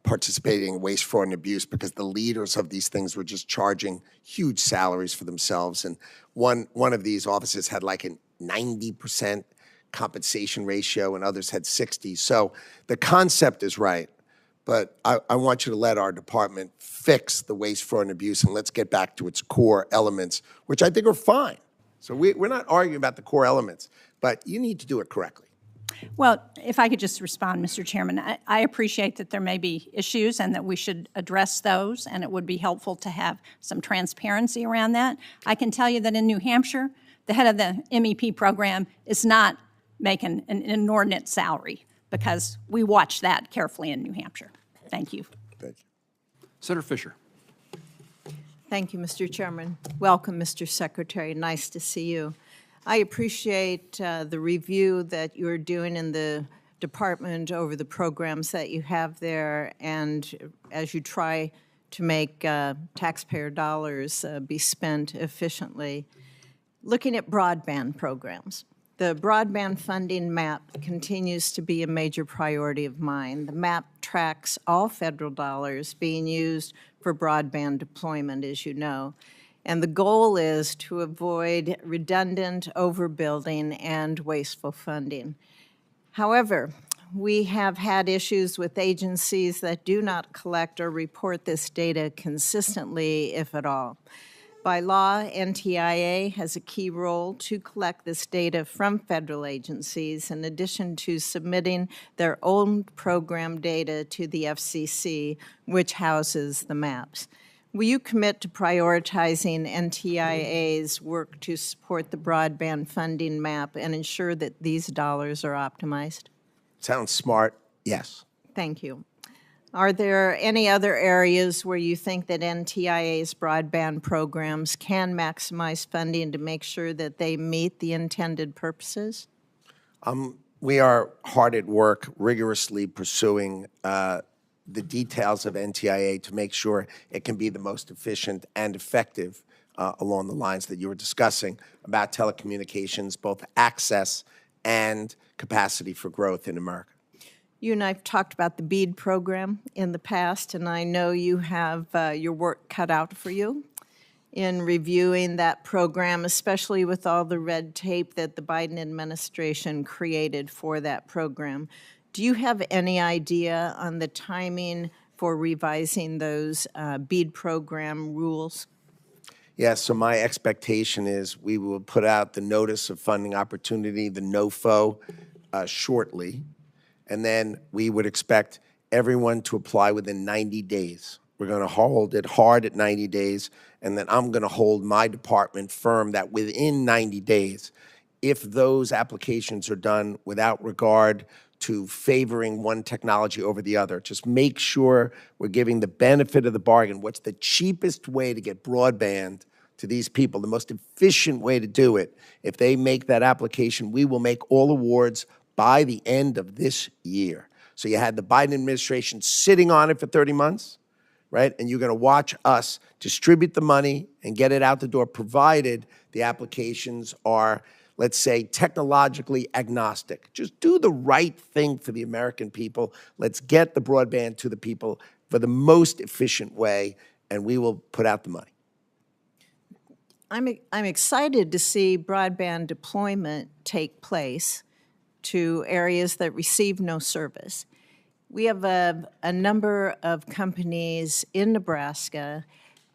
participating in waste, fraud, and abuse because the leaders of these things were just charging huge salaries for themselves. And one of these offices had like a 90% compensation ratio and others had 60. So the concept is right, but I want you to let our department fix the waste, fraud, and abuse, and let's get back to its core elements, which I think are fine. So we're not arguing about the core elements, but you need to do it correctly. Well, if I could just respond, Mr. Chairman, I appreciate that there may be issues and that we should address those, and it would be helpful to have some transparency around that. I can tell you that in New Hampshire, the head of the MEP program is not making an inordinate salary because we watch that carefully in New Hampshire. Thank you. Thank you. Senator Fisher. Thank you, Mr. Chairman. Welcome, Mr. Secretary. Nice to see you. I appreciate the review that you're doing in the department over the programs that you have there, and as you try to make taxpayer dollars be spent efficiently. Looking at broadband programs, the broadband funding map continues to be a major priority of mine. The map tracks all federal dollars being used for broadband deployment, as you know. And the goal is to avoid redundant overbuilding and wasteful funding. However, we have had issues with agencies that do not collect or report this data consistently, if at all. By law, NTIA has a key role to collect this data from federal agencies in addition to submitting their own program data to the FCC, which houses the maps. Will you commit to prioritizing NTIA's work to support the broadband funding map and ensure that these dollars are optimized? Sounds smart, yes. Thank you. Are there any other areas where you think that NTIA's broadband programs can maximize funding to make sure that they meet the intended purposes? We are hard at work rigorously pursuing the details of NTIA to make sure it can be the most efficient and effective along the lines that you were discussing about telecommunications, both access and capacity for growth in America. You and I have talked about the BEAD program in the past, and I know you have your work cut out for you in reviewing that program, especially with all the red tape that the Biden administration created for that program. Do you have any idea on the timing for revising those BEAD program rules? Yes, so my expectation is we will put out the notice of funding opportunity, the NOFO, shortly. And then we would expect everyone to apply within 90 days. We're going to hold it hard at 90 days, and then I'm going to hold my department firm that within 90 days, if those applications are done without regard to favoring one technology over the other, just make sure we're giving the benefit of the bargain. What's the cheapest way to get broadband to these people, the most efficient way to do it? If they make that application, we will make all awards by the end of this year. So you had the Biden administration sitting on it for 30 months, right? And you're going to watch us distribute the money and get it out the door, provided the applications are, let's say, technologically agnostic. Just do the right thing for the American people. Let's get the broadband to the people for the most efficient way, and we will put out the money. I'm excited to see broadband deployment take place. to areas that receive no service. We have a number of companies in Nebraska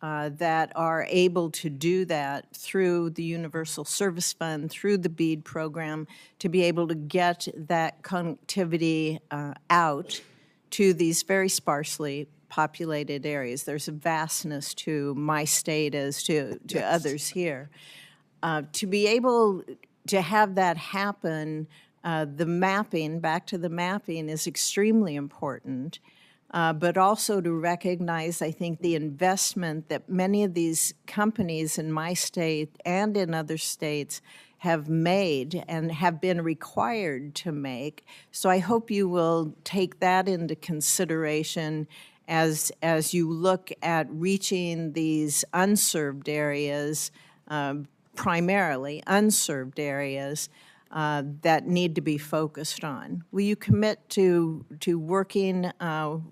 that are able to do that through the Universal Service Fund, through the BEAD program, to be able to get that connectivity out to these very sparsely populated areas. There's a vastness to my state as to others here. To be able to have that happen, the mapping, back to the mapping, is extremely important. But also to recognize, I think, the investment that many of these companies in my state and in other states have made and have been required to make. So I hope you will take that into consideration as you look at reaching these unserved areas, primarily unserved areas, that need to be focused on. Will you commit to working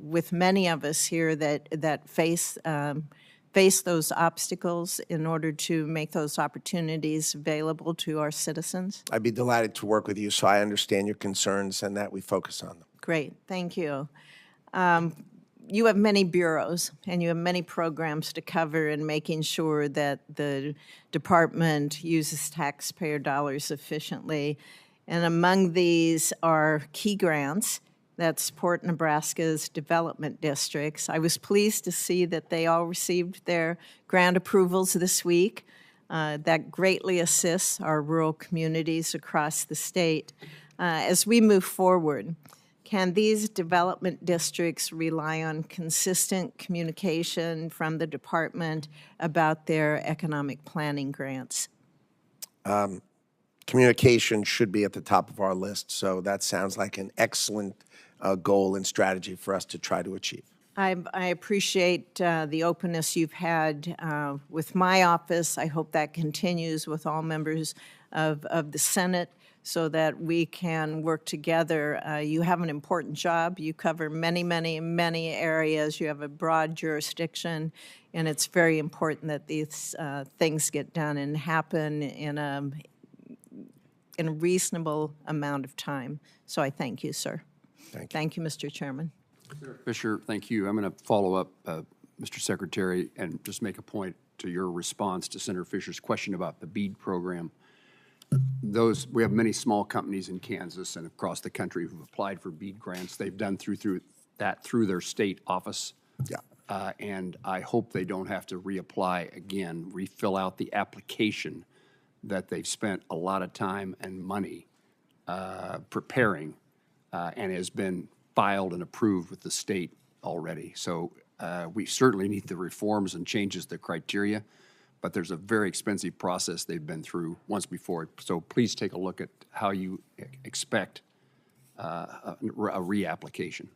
with many of us here that face those obstacles in order to make those opportunities available to our citizens? I'd be delighted to work with you, so I understand your concerns and that we focus on them. Great, thank you. You have many bureaus and you have many programs to cover in making sure that the department uses taxpayer dollars efficiently. And among these are key grants that support Nebraska's development districts. I was pleased to see that they all received their grant approvals this week. That greatly assists our rural communities across the state. As we move forward, can these development districts rely on consistent communication from the department about their economic planning grants? Communication should be at the top of our list, so that sounds like an excellent goal and strategy for us to try to achieve. I appreciate the openness you've had with my office. I hope that continues with all members of the Senate, so that we can work together. You have an important job. You cover many, many, many areas. You have a broad jurisdiction, and it's very important that these things get done and happen in a reasonable amount of time. So I thank you, sir. Thank you, Mr. Chairman. Fisher, thank you. I'm going to follow up, Mr. Secretary, and just make a point to your response to Senator Fisher's question about the BEAD program. We have many small companies in Kansas and across the country who've applied for BEAD grants. They've done through their state office. Yeah. And I hope they don't have to reapply again, refill out the application that they've spent a lot of time and money preparing and has been filed and approved with the state already. So we certainly need the reforms and changes the criteria, but there's a very expensive process they've been through once before. So please take a look at how you expect a reapplication.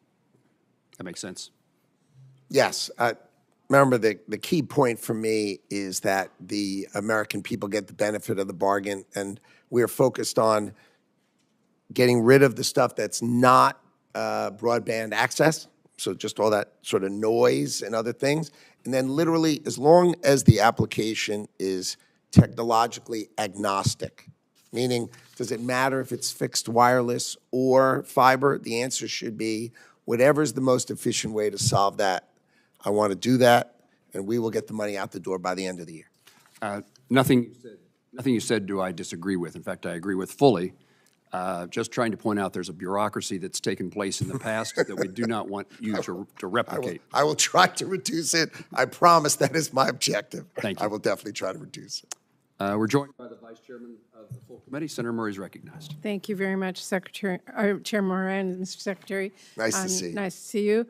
That makes sense? Yes. Remember, the key point for me is that the American people get the benefit of the bargain, and we are focused on getting rid of the stuff that's not broadband access, so just all that sort of noise and other things. And then literally, as long as the application is technologically agnostic, meaning does it matter if it's fixed wireless or fiber? The answer should be whatever's the most efficient way to solve that. I want to do that, and we will get the money out the door by the end of the year. Nothing you said do I disagree with. In fact, I agree with fully. Just trying to point out there's a bureaucracy that's taken place in the past that we do not want you to replicate. I will try to reduce it. I promise that is my objective. Thank you. I will definitely try to reduce it. We're joined by the Vice Chairman of the full committee. Senator Murray is recognized. Thank you very much, Chair Moran, Mr. Secretary. Nice to see you. Nice to see you.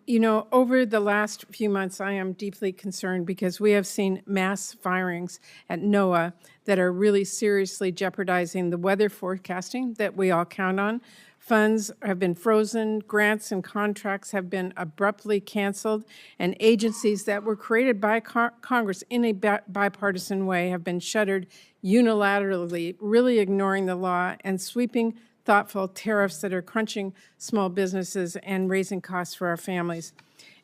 You know, over the last few months, I am deeply concerned because we have seen mass firings at NOAA that are really seriously jeopardizing the weather forecasting that we all count on. Funds have been frozen, grants and contracts have been abruptly canceled, and agencies that were created by Congress in a bipartisan way have been shuttered unilaterally, really ignoring the law and sweeping thoughtful tariffs that are crunching small businesses and raising costs for our families.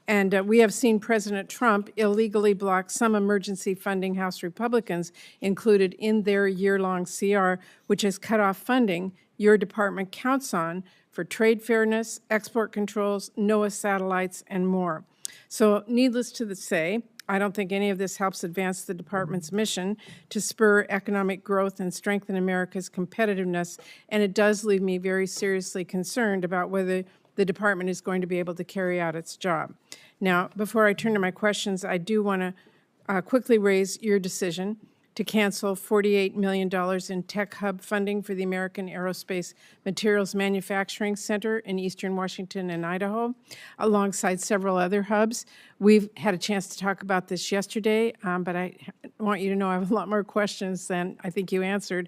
And we have seen President Trump illegally block some emergency funding House Republicans included in their year-long CR, which has cut off funding your department counts on for trade fairness, export controls, NOAA satellites, and more. So needless to say, I don't think any of this helps advance the department's mission to spur economic growth and strengthen America's competitiveness, and it does leave me very seriously concerned about whether the department is going to be able to carry out its job. Now, before I turn to my questions, I do want to quickly raise your decision to cancel $48 million in Tech Hub funding for the American Aerospace Materials Manufacturing Center in Eastern Washington and Idaho, alongside several other hubs. We've had a chance to talk about this yesterday, but I want you to know I have a lot more questions than I think you answered.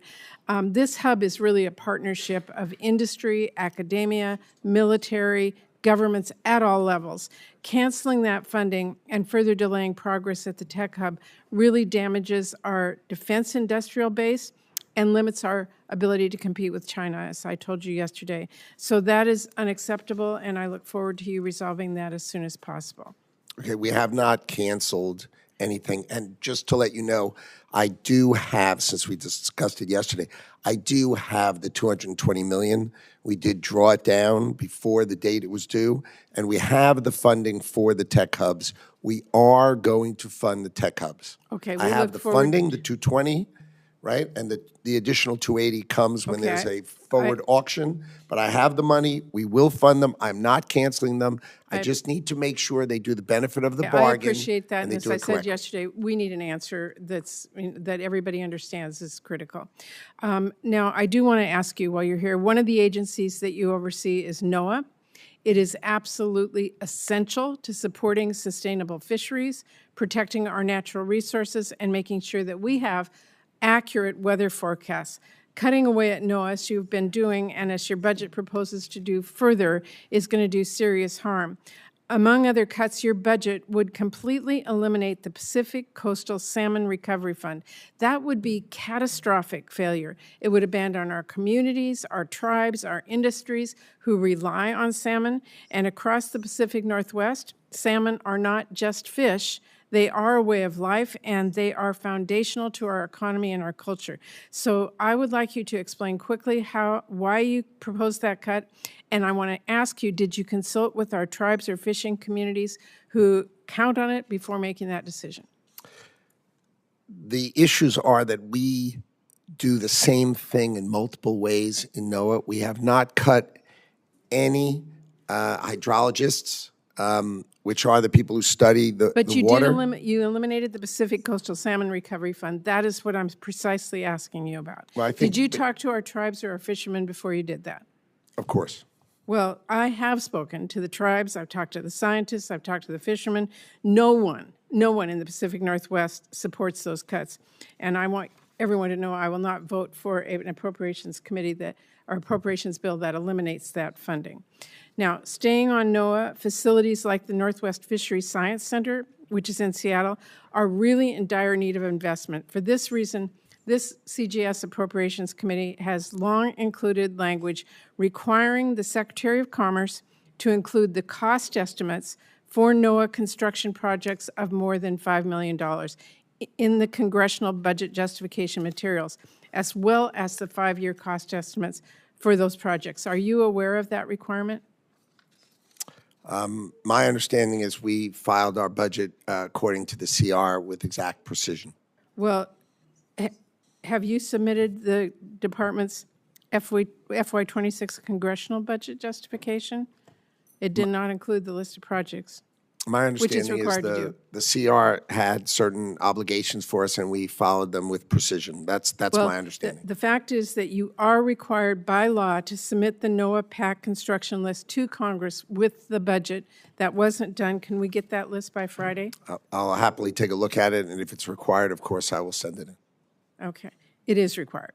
This hub is really a partnership of industry, academia, military, governments at all levels. Canceling that funding and further delaying progress at the Tech Hub really damages our defense industrial base and limits our ability to compete with China, as I told you yesterday. So that is unacceptable, and I look forward to you resolving that as soon as possible. Okay, we have not canceled anything. And just to let you know, I do have, since we discussed it yesterday, I do have the $220 million. We did draw it down before the date it was due, and we have the funding for the tech hubs. We are going to fund the tech hubs. Okay, I have the funding, the 220, right? And the additional 280 comes when there's a forward auction. But I have the money. We will fund them. I'm not canceling them. I just need to make sure they do the benefit of the bargain. I appreciate that, and they as do I it said correctly. yesterday, we need an answer that everybody understands is critical. Now, I do want to ask you while you're here, one of the agencies that you oversee is NOAA. It is absolutely essential to supporting sustainable fisheries, protecting our natural resources, and making sure that we have accurate weather forecasts. Cutting away at NOAA, as you've been doing, and as your budget proposes to do further, is going to do serious harm. Among other cuts, your budget would completely eliminate the Pacific Coastal Salmon Recovery Fund. That would be catastrophic failure. It would abandon our communities, our tribes, our industries who rely on salmon. And across the Pacific Northwest, salmon are not just fish. They are a way of life, and they are foundational to our economy and our culture. So I would like you to explain quickly why you proposed that cut, and I want to ask you, did you consult with our tribes or fishing communities who count on it before making that decision? The issues are that we do the same thing in multiple ways in NOAA. We have not cut any hydrologists, which are the people who study the water. But you eliminated the Pacific Coastal Salmon Recovery Fund. That is what I'm precisely asking you about. Well, did you talk to our tribes or our fishermen before you did that? Of course. Well, I have spoken to the tribes. I've talked to the scientists. I've talked to the fishermen. No one in the Pacific Northwest supports those cuts. And I want everyone to know I will not vote for an appropriations committee or appropriations bill that eliminates that funding. Now, staying on NOAA, facilities like the Northwest Fisheries Science Center, which is in Seattle, are really in dire need of investment. For this reason, this CGS Appropriations Committee has long included language requiring the Secretary of Commerce to include the cost estimates for NOAA construction projects of more than $5 million in the congressional budget justification materials, as well as the 5-year cost estimates for those projects. Are you aware of that requirement? My understanding is we filed our budget according to the CR with exact precision. Well, have you submitted the department's FY26 congressional budget justification? It did not include the list of projects. My understanding is required to do. the CR had certain obligations for us, and we followed them with precision. That's my understanding. The fact is that you are required by law to submit the NOAA PAC construction list to Congress with the budget. That wasn't done. Can we get that list by Friday? I'll happily take a look at it, and if it's required, of course, I will send it in. Okay. It is required.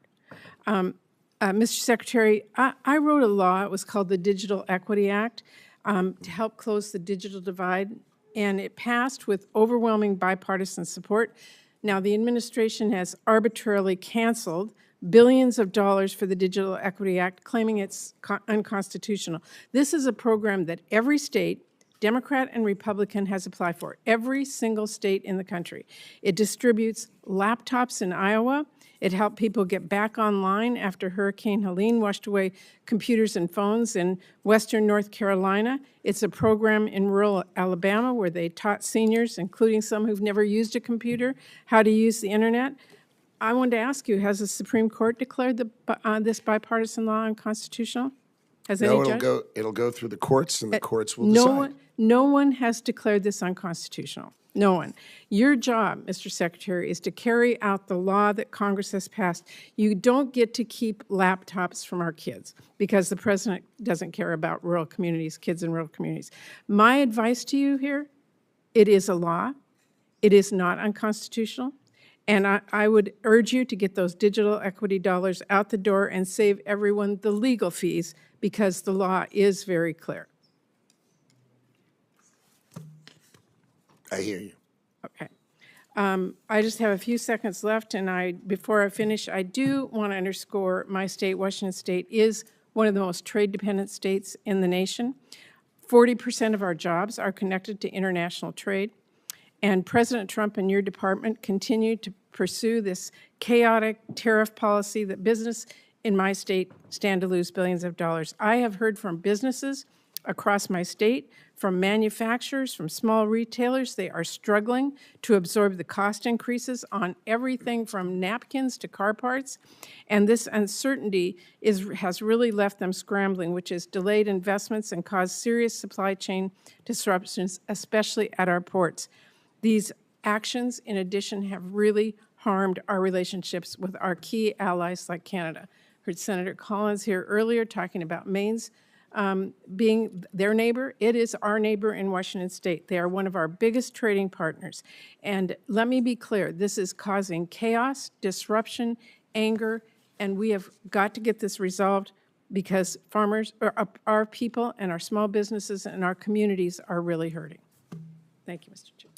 Mr. Secretary, I wrote a law. It was called the Digital Equity Act. To help close the digital divide, and it passed with overwhelming bipartisan support. Now, the administration has arbitrarily canceled billions of dollars for the Digital Equity Act, claiming it's unconstitutional. This is a program that every state, Democrat and Republican, has applied for. Every single state in the country. It distributes laptops in Iowa. It helped people get back online after Hurricane Helene washed away computers and phones in western North Carolina. It's a program in rural Alabama where they taught seniors, including some who've never used a computer, how to use the internet. I wanted to ask you, has the Supreme Court declared this bipartisan law unconstitutional? Has No, any judge? it'll go through the courts, and the courts will decide. No one has declared this unconstitutional. No one. Your job, Mr. Secretary, is to carry out the law that Congress has passed. You don't get to keep laptops from our kids because the president doesn't care about rural communities, kids in rural communities. My advice to you here, it is a law. It is not unconstitutional. And I would urge you to get those digital equity dollars out the door and save everyone the legal fees because the law is very clear. I hear you. Okay. I just have a few seconds left, and before I finish, I do want to underscore my state, Washington State, is one of the most trade-dependent states in the nation. 40% of our jobs are connected to international trade, and President Trump and your department continue to pursue this chaotic tariff policy that business in my state stand to lose billions of dollars. I have heard from businesses across my state, from manufacturers, from small retailers. They are struggling to absorb the cost increases on everything from napkins to car parts. And this uncertainty has really left them scrambling, which has delayed investments and caused serious supply chain disruptions, especially at our ports. These actions, in addition, have really harmed our relationships with our key allies like Canada. Heard Senator Collins here earlier talking about Maine's being their neighbor. It is our neighbor in Washington State. They are one of our biggest trading partners. And let me be clear, this is causing chaos, disruption, anger, and we have got to get this resolved because farmers, our people and our small businesses and our communities are really hurting. Thank you, Mr. Chair.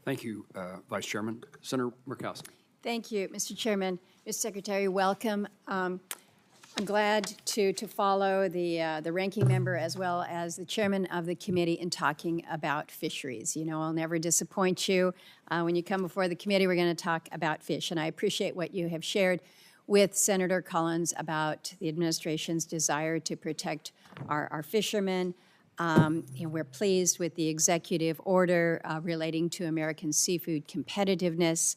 Thank you, Vice Chairman. Senator Murkowski. Thank you, Mr. Chairman. Mr. Secretary, welcome. I'm glad to follow the ranking member as well as the chairman of the committee in talking about fisheries. You know, I'll never disappoint you. When you come before the committee, we're going to talk about fish, and I appreciate what you have shared with Senator Collins about the administration's desire to protect our fishermen. We're pleased with the executive order relating to American seafood competitiveness.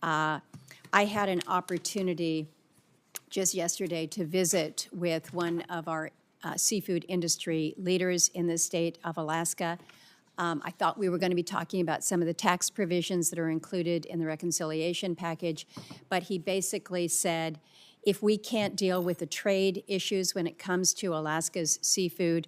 I had an opportunity just yesterday to visit with one of our seafood industry leaders in the state of Alaska. I thought we were going to be talking about some of the tax provisions that are included in the reconciliation package, but he basically said, if we can't deal with the trade issues when it comes to Alaska's seafood,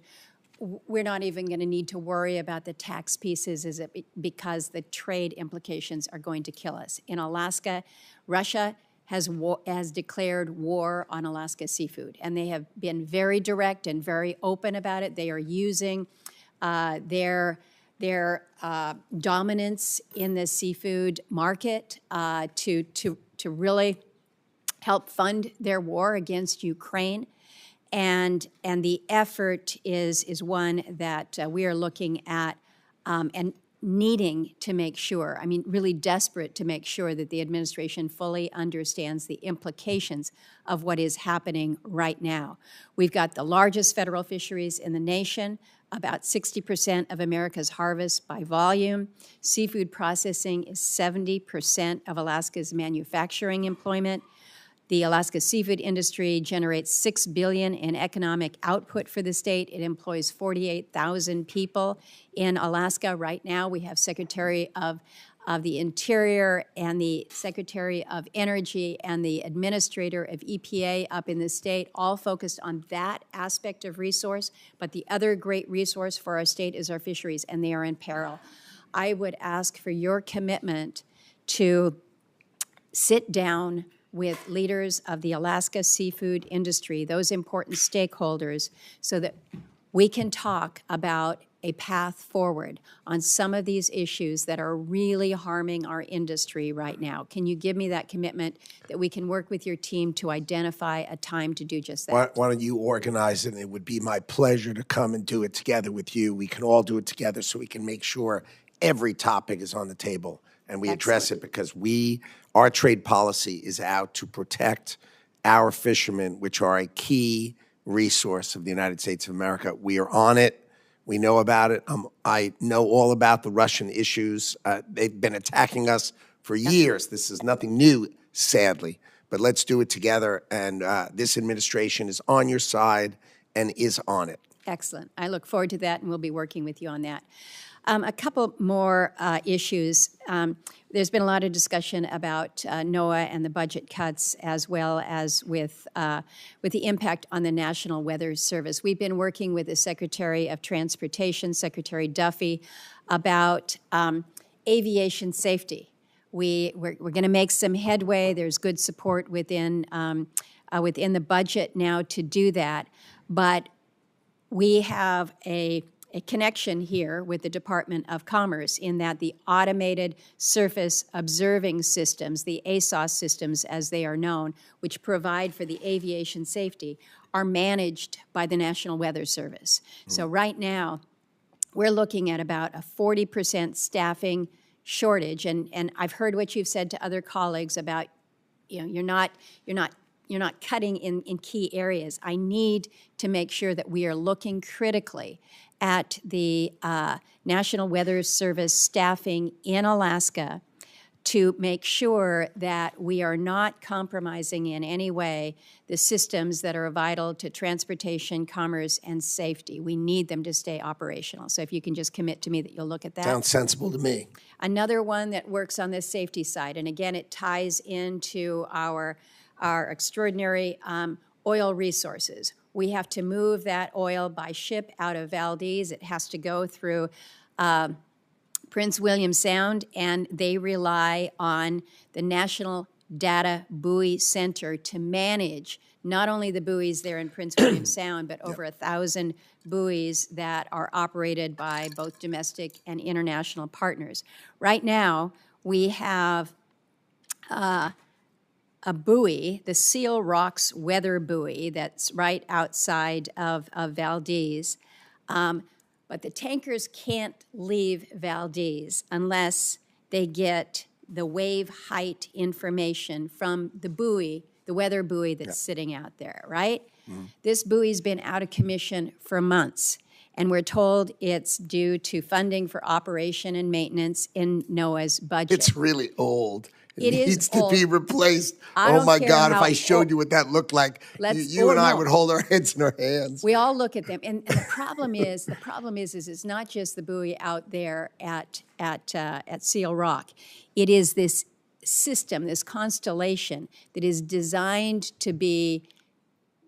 we're not even going to need to worry about the tax pieces because the trade implications are going to kill us. In Alaska, Russia has declared war on Alaska seafood, and they have been very direct and very open about it. They are using their dominance in the seafood market to really help fund their war against Ukraine. And the effort is one that we are looking at and needing to make sure, I mean, really desperate to make sure that the administration fully understands the implications of what is happening right now. We've got the largest federal fisheries in the nation, about 60% of America's harvest by volume. Seafood processing is 70% of Alaska's manufacturing employment. The Alaska seafood industry generates $6 billion in economic output for the state. It employs 48,000 people in Alaska. Right now, we have Secretary of the Interior and the Secretary of Energy and the Administrator of EPA up in the state, all focused on that aspect of resource. But the other great resource for our state is our fisheries, and they are in peril. I would ask for your commitment to sit down with leaders of the Alaska seafood industry, those important stakeholders, so that we can talk about a path forward on some of these issues that are really harming our industry right now. Can you give me that commitment that we can work with your team to identify a time to do just that? Why don't you organize it, and it would be my pleasure to come and do it together with you. We can all do it together so we can make sure every topic is on the table and we address it, because our trade policy is out to protect our fishermen, which are a key resource of the United States of America. We are on it. We know about it. I know all about the Russian issues. They've been attacking us for years. This is nothing new, sadly. But let's do it together. And this administration is on your side and is on it. Excellent. I look forward to that, and we'll be working with you on that. A couple more issues. There's been a lot of discussion about NOAA and the budget cuts, as well as with the impact on the National Weather Service. We've been working with the Secretary of Transportation, Secretary Duffy, about aviation safety. We're going to make some headway. There's good support within the budget now to do that, but we have a connection here with the Department of Commerce in that the automated surface observing systems, the ASOS systems as they are known, which provide for the aviation safety, are managed by the National Weather Service. So right now, we're looking at about a 40% staffing shortage, and I've heard what you've said to other colleagues about, you're not cutting in key areas. I need to make sure that we are looking critically at the National Weather Service staffing in Alaska to make sure that we are not compromising in any way the systems that are vital to transportation, commerce, and safety. We need them to stay operational. So if you can just commit to me that you'll look at that. Sounds sensible to me. Another one that works on the safety side, and again, it ties into our extraordinary oil resources. We have to move that oil by ship out of Valdez. It has to go through Prince William Sound, and they rely on the National Data Buoy Center to manage not only the buoys there in Prince William Sound, but over 1,000 buoys that are operated by both domestic and international partners. Right now, we have a buoy, the Seal Rocks weather buoy, that's right outside of Valdez. But the tankers can't leave Valdez unless they get the wave height information from the buoy, the weather buoy that's sitting out there, right? This buoy's been out of commission for months, and we're told it's due to funding for operation and maintenance in NOAA's budget. It's really old. It needs is to old. be replaced. I Oh don't my care God, if how I showed old- you what that looked like, Let's- you and I no. would hold our heads in our hands. We all look at them, and the problem is it's not just the buoy out there at Seal Rock. It is this system, this constellation that is designed to be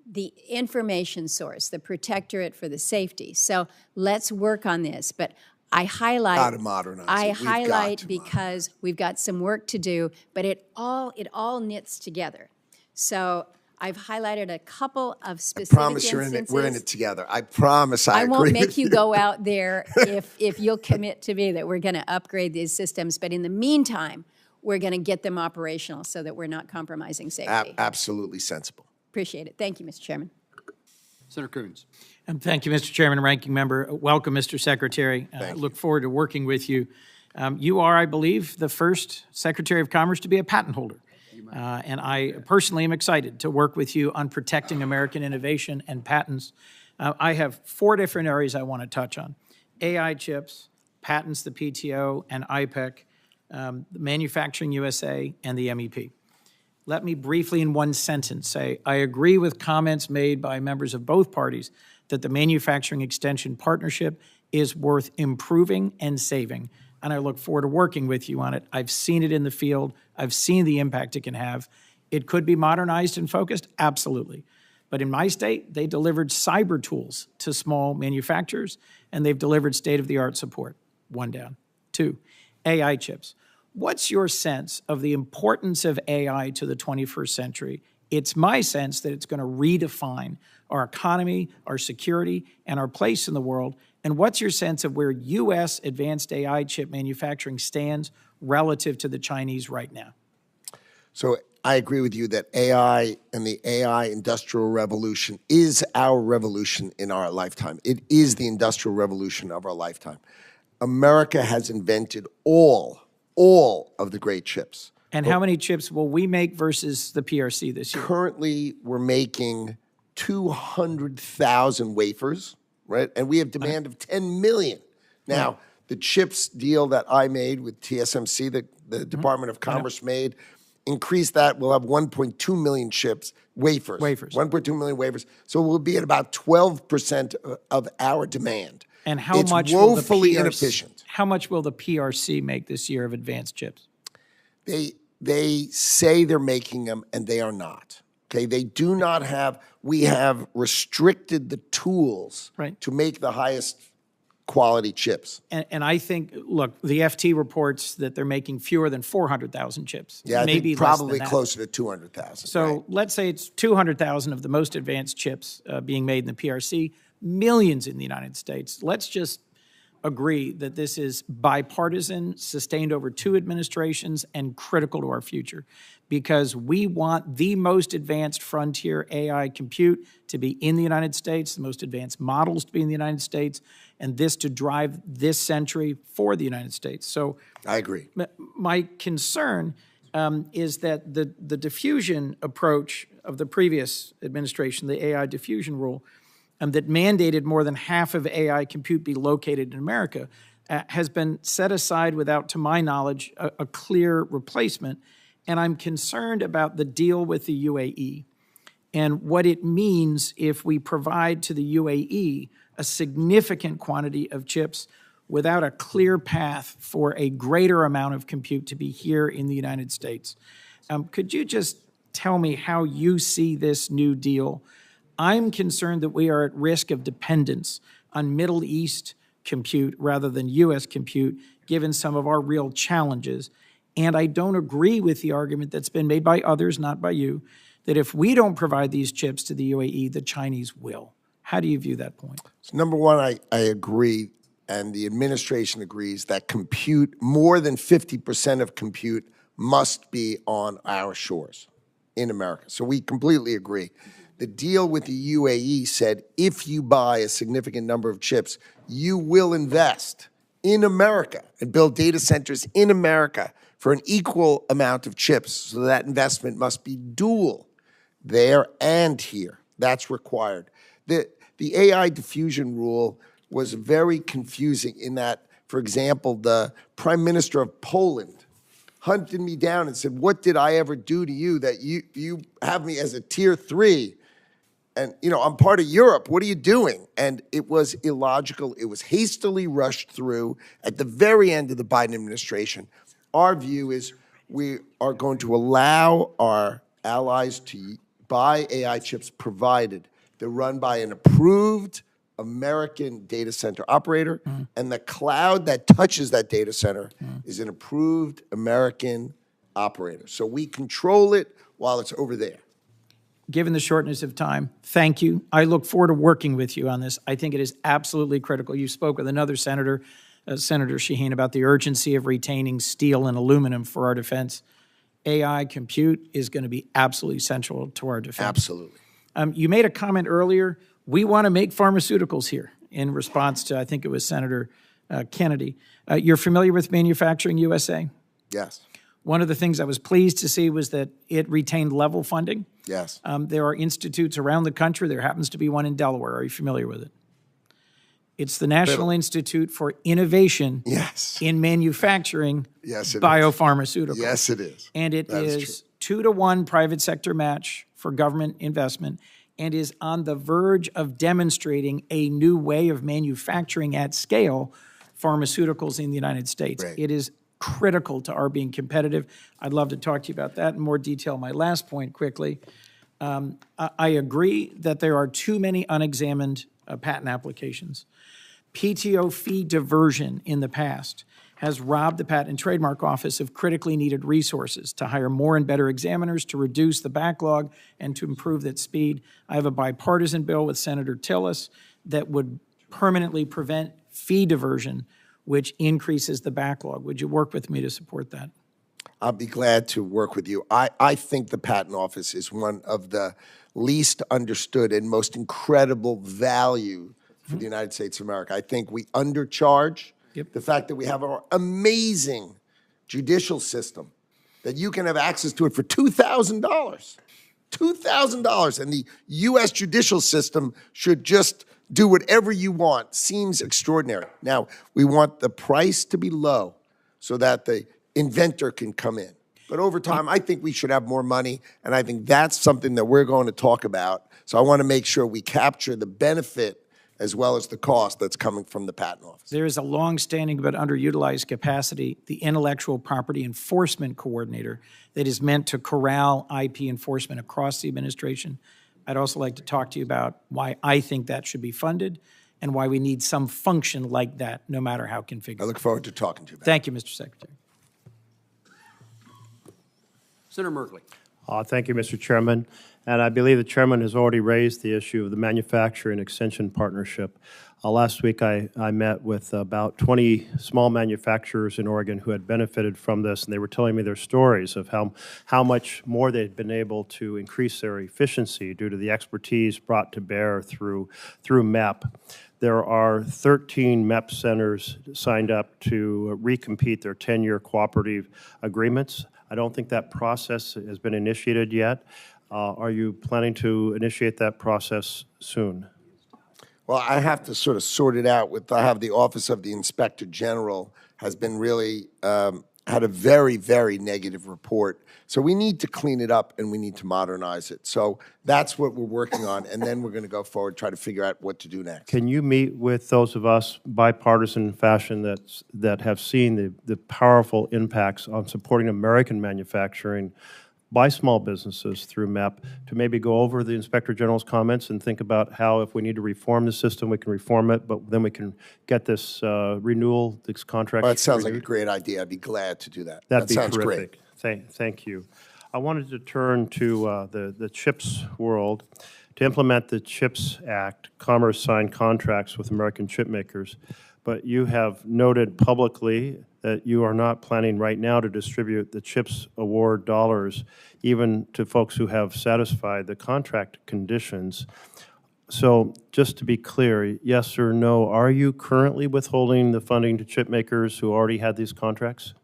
the information source, the protectorate for the safety. So let's work on this. But I highlight. Gotta modernize it. I We've got highlight to because we've got some work to do, but it all knits together. So I've highlighted a couple of specific Promise you're in instances. it. We're in it together. I promise. I won't agree make with you go out there if you'll commit to me that we're going to upgrade these systems. But in the meantime, we're going to get them operational so that we're not compromising safety. Absolutely sensible. Appreciate it. Thank you, Mr. Chairman. Senator Coons. Thank you, Mr. Chairman and Ranking Member. Welcome, Mr. Secretary. I look forward to working with you. You are, I believe, the first Secretary of Commerce to be a patent holder. And I personally am excited to work with you on protecting American innovation and patents. I have 4 different areas I want to touch on: AI chips, patents, the PTO, and IPEC, Manufacturing USA, and the MEP. Let me briefly in one sentence say, I agree with comments made by members of both parties that the Manufacturing Extension Partnership is worth improving and saving, and I look forward to working with you on it. I've seen it in the field. I've seen the impact it can have. It could be modernized and focused, absolutely. But in my state, they delivered cyber tools to small manufacturers, and they've delivered state-of-the-art support. 1 down. 2, AI chips. What's your sense of the importance of AI to the 21st century It's my sense that it's going to redefine our economy, our security, and our place in the world. And what's your sense of where U.S. advanced AI chip manufacturing stands relative to the Chinese right now? So I agree with you that AI and the AI industrial revolution is our revolution in our lifetime. It is the industrial revolution of our lifetime. America has invented all of the great chips. And how many chips will we make versus the PRC this year? Currently, we're making 200,000 wafers, right? And we have demand of 10 million. Now, the chips deal that I made with TSMC, the Department of Commerce made, increase that, we'll have 1.2 million chips, wafers. 1.2 million wafers. So we'll be at about 12% of our demand. And how it's much will woefully the inefficient. How much will the PRC make this year of advanced chips? They say they're making them, and they are not. Okay, they do not have. We have restricted the tools to make the highest quality chips. And I think, look, the FT reports that they're making fewer than 400,000 chips. Yeah, maybe I think probably less than closer to 200,000. So let's say it's 200,000 of the most advanced chips being made in the PRC, millions in the United States. Let's just agree that this is bipartisan, sustained over 2 administrations, and critical to our future, because we want the most advanced frontier AI compute to be in the United States, the most advanced models to be in the United States, and this to drive this century for the United States. So I agree. My concern is that the diffusion approach of the previous administration, the AI diffusion rule, that mandated more than half of AI compute be located in America, has been set aside without, to my knowledge, a clear replacement. And I'm concerned about the deal with the UAE and what it means if we provide to the UAE a significant quantity of chips without a clear path for a greater amount of compute to be here in the United States. Could you just tell me how you see this new deal? I'm concerned that we are at risk of dependence on Middle East compute rather than U.S. compute, given some of our real challenges. And I don't agree with the argument that's been made by others, not by you, that if we don't provide these chips to the UAE, the Chinese will. How do you view that point? So number one, I agree, and the administration agrees that compute, more than 50% of compute must be on our shores in America. So we completely agree. The deal with the UAE said if you buy a significant number of chips, you will invest in America and build data centers in America for an equal amount of chips. So that investment must be dual there and here. That's required. The AI diffusion rule was very confusing in that, for example, the Prime Minister of Poland hunted me down and said, "What did I ever do to you that you have me as a tier 3? And, you know, I'm part of Europe. What are you doing?" And it was illogical. It was hastily rushed through at the very end of the Biden administration. Our view is we are going to allow our allies to buy AI chips provided they're run by an approved American data center operator, and the cloud that touches that data center is an approved American operator. So we control it while it's over there. Given the shortness of time, thank you. I look forward to working with you on this. I think it is absolutely critical. You spoke with another senator, Senator Shaheen, about the urgency of retaining steel and aluminum for our defense. AI compute is going to be absolutely central to our defense. Absolutely. You made a comment earlier. We want to make pharmaceuticals here in response to, I think it was Senator Kennedy. You're familiar with Manufacturing USA? Yes. One of the things I was pleased to see was that it retained level funding. Yes. There are institutes around the country. There happens to be one in Delaware. Are you familiar with it? It's the National Institute for Innovation in Manufacturing Biopharmaceuticals. Yes, it is. And it is 2-to-1 private sector match for government investment and is on the verge of demonstrating a new way of manufacturing at scale pharmaceuticals in the United States. Right. It is critical to our being competitive. I'd love to talk to you about that in more detail. My last point quickly, I agree that there are too many unexamined patent applications. PTO fee diversion in the past has robbed the Patent and Trademark Office of critically needed resources to hire more and better examiners, to reduce the backlog, and to improve that speed. I have a bipartisan bill with Senator Tillis that would permanently prevent fee diversion, which increases the backlog. Would you work with me to support that? I'll be glad to work with you. I think the Patent Office is one of the least understood and most incredible value for the United States of America. I think we undercharge. Yep. The fact that we have our amazing judicial system, that you can have access to it for $2,000. $2,000. And the U.S. judicial system should just do whatever you want. Seems extraordinary. Now, we want the price to be low so that the inventor can come in. But over time, I think we should have more money, and I think that's something that we're going to talk about. So I want to make sure we capture the benefit as well as the cost that's coming from the Patent Office. There is a long-standing but underutilized capacity, the Intellectual Property Enforcement Coordinator, that is meant to corral IP enforcement across the administration. I'd also like to talk to you about why I think that should be funded and why we need some function like that, no matter how configured. I look forward to talking to you about it. Thank you, Mr. Secretary. Senator Merkley. Thank you, Mr. Chairman. And I believe the chairman has already raised the issue of the manufacturing extension partnership. Last week, I met with about 20 small manufacturers in Oregon who had benefited from this, and they were telling me their stories of how much more they'd been able to increase their efficiency due to the expertise brought to bear through MEP. There are 13 MEP centers signed up to recompete their 10-year cooperative agreements. I don't think that process has been initiated yet. Are you planning to initiate that process soon? Well, I have to sort of sort it out with, I have the Office of the Inspector General has been really, had a very, very negative report. So we need to clean it up and we need to modernize it. So that's what we're working on, and then we're going to go forward, try to figure out what to do next. Can you meet with those of us, bipartisan fashion, that have seen the powerful impacts on supporting American manufacturing by small businesses through MEP to maybe go over the Inspector General's comments and think about how, if we need to reform the system, we can reform it, but then we can get this renewal, this contract. Well, that sounds like renewed? a great idea. I'd be glad to do that. That'd be sounds terrific. great. Thank you. I wanted to turn to the CHIPS world. To implement the CHIPS Act, Commerce signed contracts with American chip makers, but you have noted publicly that you are not planning right now to distribute the CHIPS award dollars even to folks who have satisfied the contract conditions. So just to be clear, yes or no, are you currently withholding the funding to chip makers who already had these contracts?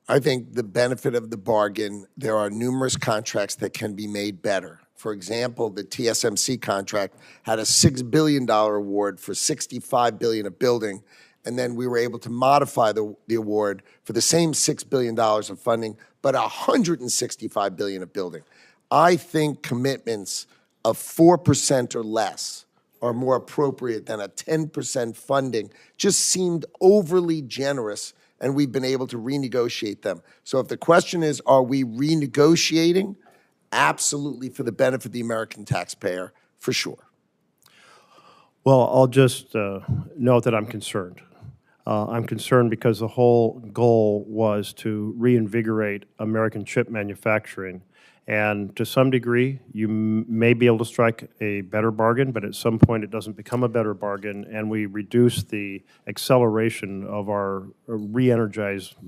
I think the benefit of the bargain, there are numerous contracts that can be made better. For example, the TSMC contract had a $6 billion award for $65 billion of building, and then we were able to modify the award for the same $6 billion of funding, but $165 billion of building. I think commitments of 4% or less are more appropriate than a 10% funding. Just seemed overly generous, and we've been able to renegotiate them. So if the question is, are we renegotiating? Absolutely, for the benefit of the American taxpayer, for sure. Well, I'll just note that I'm concerned. I'm concerned because the whole goal was to reinvigorate American chip manufacturing. And to some degree, you may be able to strike a better bargain, but at some point it doesn't become a better bargain, and we reduce the acceleration of our re-energizing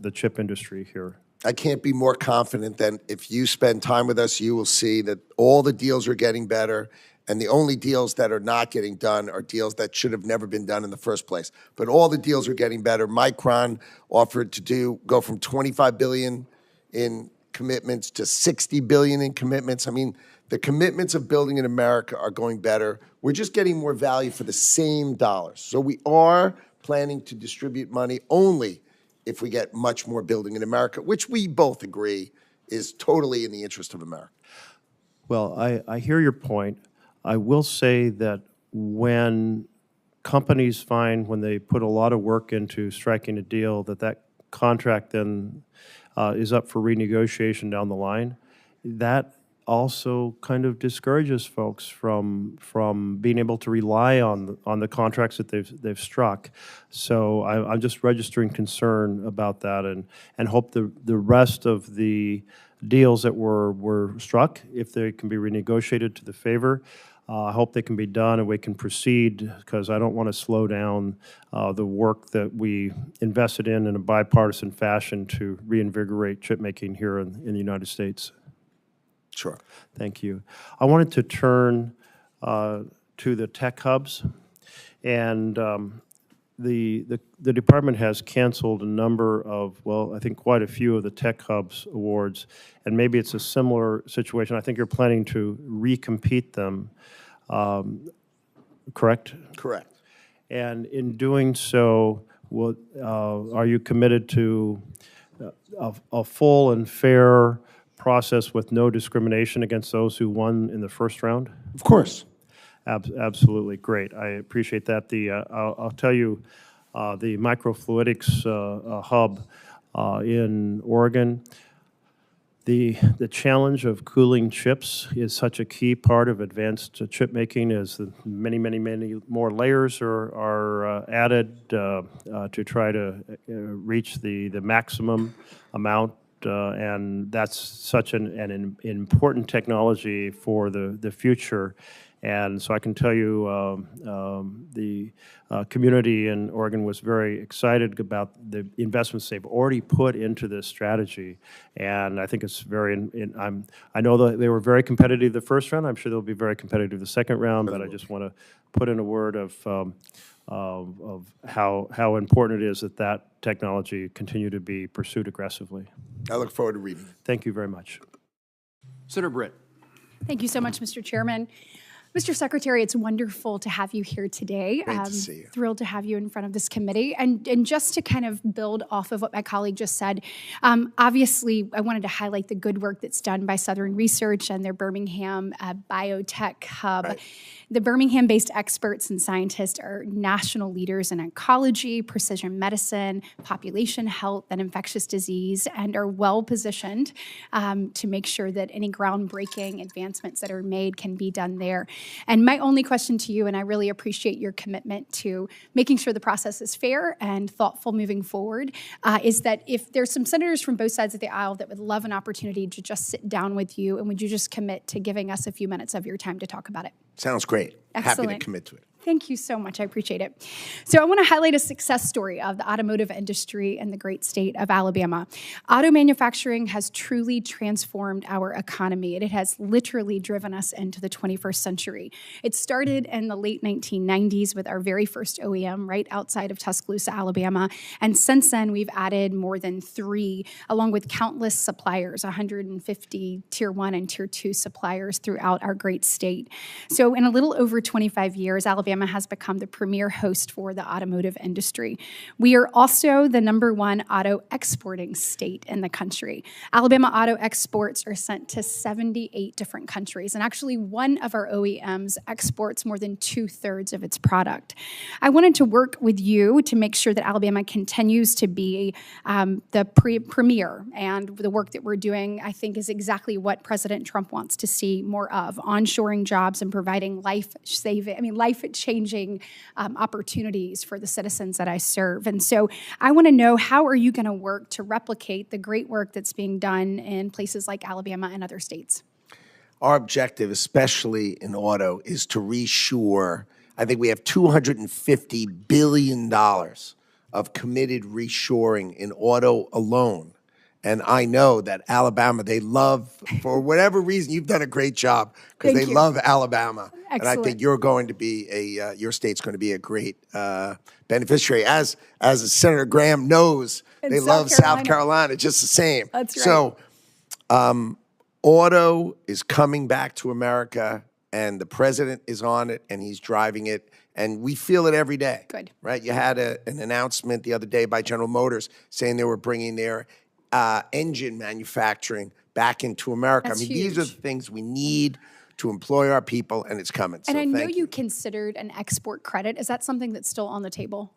the chip industry here. I can't be more confident than if you spend time with us, you will see that all the deals are getting better, and the only deals that are not getting done are deals that should have never been done in the first place. But all the deals are getting better. Micron offered to go from $25 billion in commitments to $60 billion in commitments. I mean, the commitments of building in America are going better. We're just getting more value for the same dollars. So we are planning to distribute money only if we get much more building in America, which we both agree is totally in the interest of America. Well, I hear your point. I will say that when companies find, when they put a lot of work into striking a deal, that contract then is up for renegotiation down the line, that also kind of discourages folks from being able to rely on the contracts that they've struck. So I'm just registering concern about that, and hope the rest of the deals that were struck, if they can be renegotiated to the favor, I hope they can be done and we can proceed, because I don't want to slow down the work that we invested in a bipartisan fashion to reinvigorate chip making here in the United States. Sure. Thank you. I wanted to turn to the tech hubs, and the department has canceled a number of, well, I think quite a few of the tech hubs awards, and maybe it's a similar situation. I think you're planning to recompete them, correct? Correct. And in doing so, are you committed to a full and fair process with no discrimination against those who won in the first round? Of course. Absolutely, great. I appreciate that. I'll tell you, the microfluidics hub in Oregon, the challenge of cooling chips is such a key part of advanced chip making, as many more layers are added to try to reach the maximum amount. And that's such an important technology for the future. And so I can tell you the community in Oregon was very excited about the investments they've already put into this strategy. And I think it's I know that they were very competitive the first round. I'm sure they'll be very competitive the second round, but I just want to put in a word of how important it is that technology continue to be pursued aggressively. I look forward to reading it. Thank you very much. Senator Britt. Thank you so much, Mr. Chairman. Mr. Secretary, it's wonderful to have you here today. Great to see you. Thrilled to have you in front of this committee. And just to kind of build off of what my colleague just said, obviously I wanted to highlight the good work that's done by Southern Research and their Birmingham Biotech Hub. Right. The Birmingham-based experts and scientists are national leaders in oncology, precision medicine, population health, and infectious disease, and are well-positioned to make sure that any groundbreaking advancements that are made can be done there. And my only question to you, and I really appreciate your commitment to making sure the process is fair and thoughtful moving forward, is that if there's some senators from both sides of the aisle that would love an opportunity to just sit down with you, and would you just commit to giving us a few minutes of your time to talk about it? Sounds great. Excellent. Happy to commit to it. Thank you so much. I appreciate it. So I want to highlight a success story of the automotive industry in the great state of Alabama. Auto manufacturing has truly transformed our economy. It has literally driven us into the 21st century. It started in the late 1990s with our very first OEM right outside of Tuscaloosa, Alabama. And since then, we've added more than 3, along with countless suppliers, 150 Tier 1 and Tier 2 suppliers throughout our great state. So in a little over 25 years, Alabama has become the premier host for the automotive industry. We are also the #1 auto exporting state in the country. Alabama auto exports are sent to 78 different countries, and actually one of our OEMs exports more than 2/3 of its product. I wanted to work with you to make sure that Alabama continues to be the premier, and the work that we're doing, I think, is exactly what President Trump wants to see more of: onshoring jobs and providing life-changing opportunities for the citizens that I serve. And so I want to know, how are you going to work to replicate the great work that's being done in places like Alabama and other states? Our objective, especially in auto, is to reshore. I think we have $250 billion of committed reshoring in auto alone. And I know that Alabama, they love, for whatever reason, you've done a great job, because they love Alabama. Excellent. And I think you're going to be your state's going to be a great beneficiary. As Senator Graham knows, they love South Carolina just the same. That's right. So auto is coming back to America, and the president is on it, and he's driving it. And we feel it every day. Good. Right? You had an announcement the other day by General Motors saying they were bringing their engine manufacturing back into America. That's I mean, huge. these are the things we need to employ our people, and it's coming. And so I know thank you considered an export credit. Is that something that's still on the table?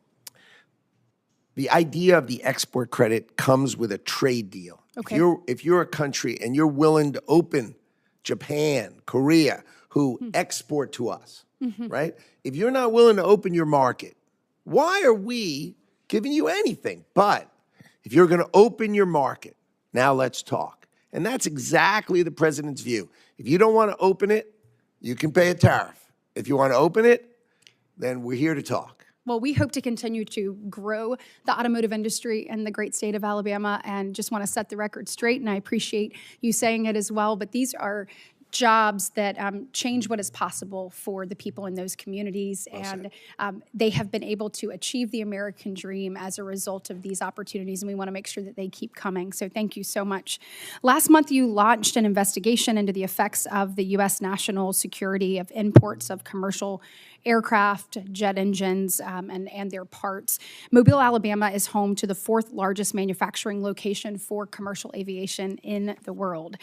The idea of the export credit comes with a trade deal. Okay. If you're a country and you're willing to open Japan, Korea, who export to us, right? If you're not willing to open your market, why are we giving you anything? But if you're going to open your market, now let's talk. And that's exactly the president's view. If you don't want to open it, you can pay a tariff. If you want to open it, then we're here to talk. Well, we hope to continue to grow the automotive industry in the great state of Alabama, and just want to set the record straight, and I appreciate you saying it as well, but these are jobs that change what is possible for the people in those communities, and they have been able to achieve the American dream as a result of these opportunities, and we want to make sure that they keep coming. So thank you so much. Last month, you launched an investigation into the effects of the U.S. national security of imports of commercial aircraft, jet engines, and their parts. Mobile, Alabama is home to the 4th largest manufacturing location for commercial aviation in the world.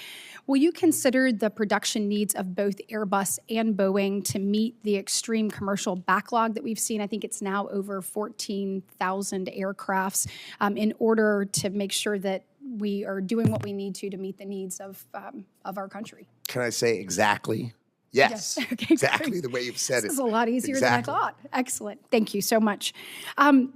Will you consider the production needs of both Airbus and Boeing to meet the extreme commercial backlog that we've seen? I think it's now over 14,000 aircrafts, in order to make sure that we are doing what we need to meet the needs of our country. Can I say exactly? Yes, Okay, exactly great. the way you've said it. This is a lot easier Exactly. than I thought. Excellent. Thank you so much.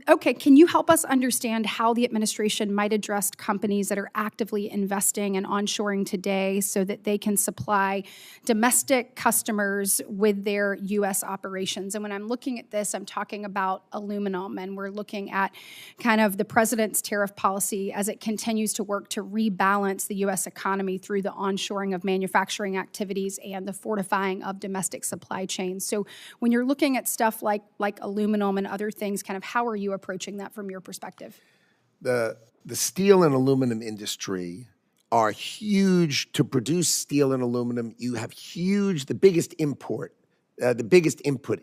Okay, can you help us understand how the administration might address companies that are actively investing and onshoring today so that they can supply domestic customers with their U.S. operations? And when I'm looking at this, I'm talking about aluminum, and we're looking at kind of the president's tariff policy as it continues to work to rebalance the U.S. economy through the onshoring of manufacturing activities and the fortifying of domestic supply chains. So when you're looking at stuff like aluminum and other things, kind of how are you approaching that from your perspective? The steel and aluminum industry are huge. To produce steel and aluminum, you have the biggest input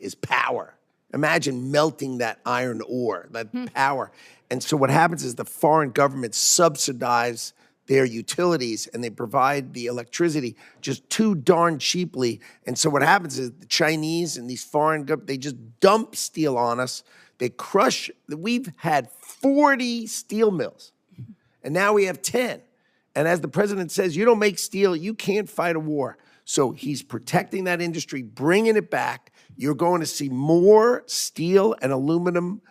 is power. Imagine melting that iron ore, that power. And so what happens is the foreign governments subsidize their utilities, and they provide the electricity just too darn cheaply. And so what happens is the Chinese and these foreign governments, they just dump steel on us. They crush. We've had 40 steel mills, and now we have 10. And as the president says, you don't make steel, you can't fight a war. So he's protecting that industry, bringing it back. You're going to see more steel and aluminum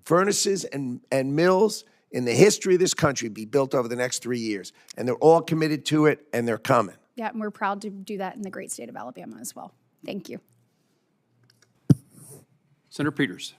furnaces and mills in the history of this country be built over the next 3 years. And they're all committed to it, and they're coming. Yeah, and we're proud to do that in the great state of Alabama as well. Thank you. Senator Peters.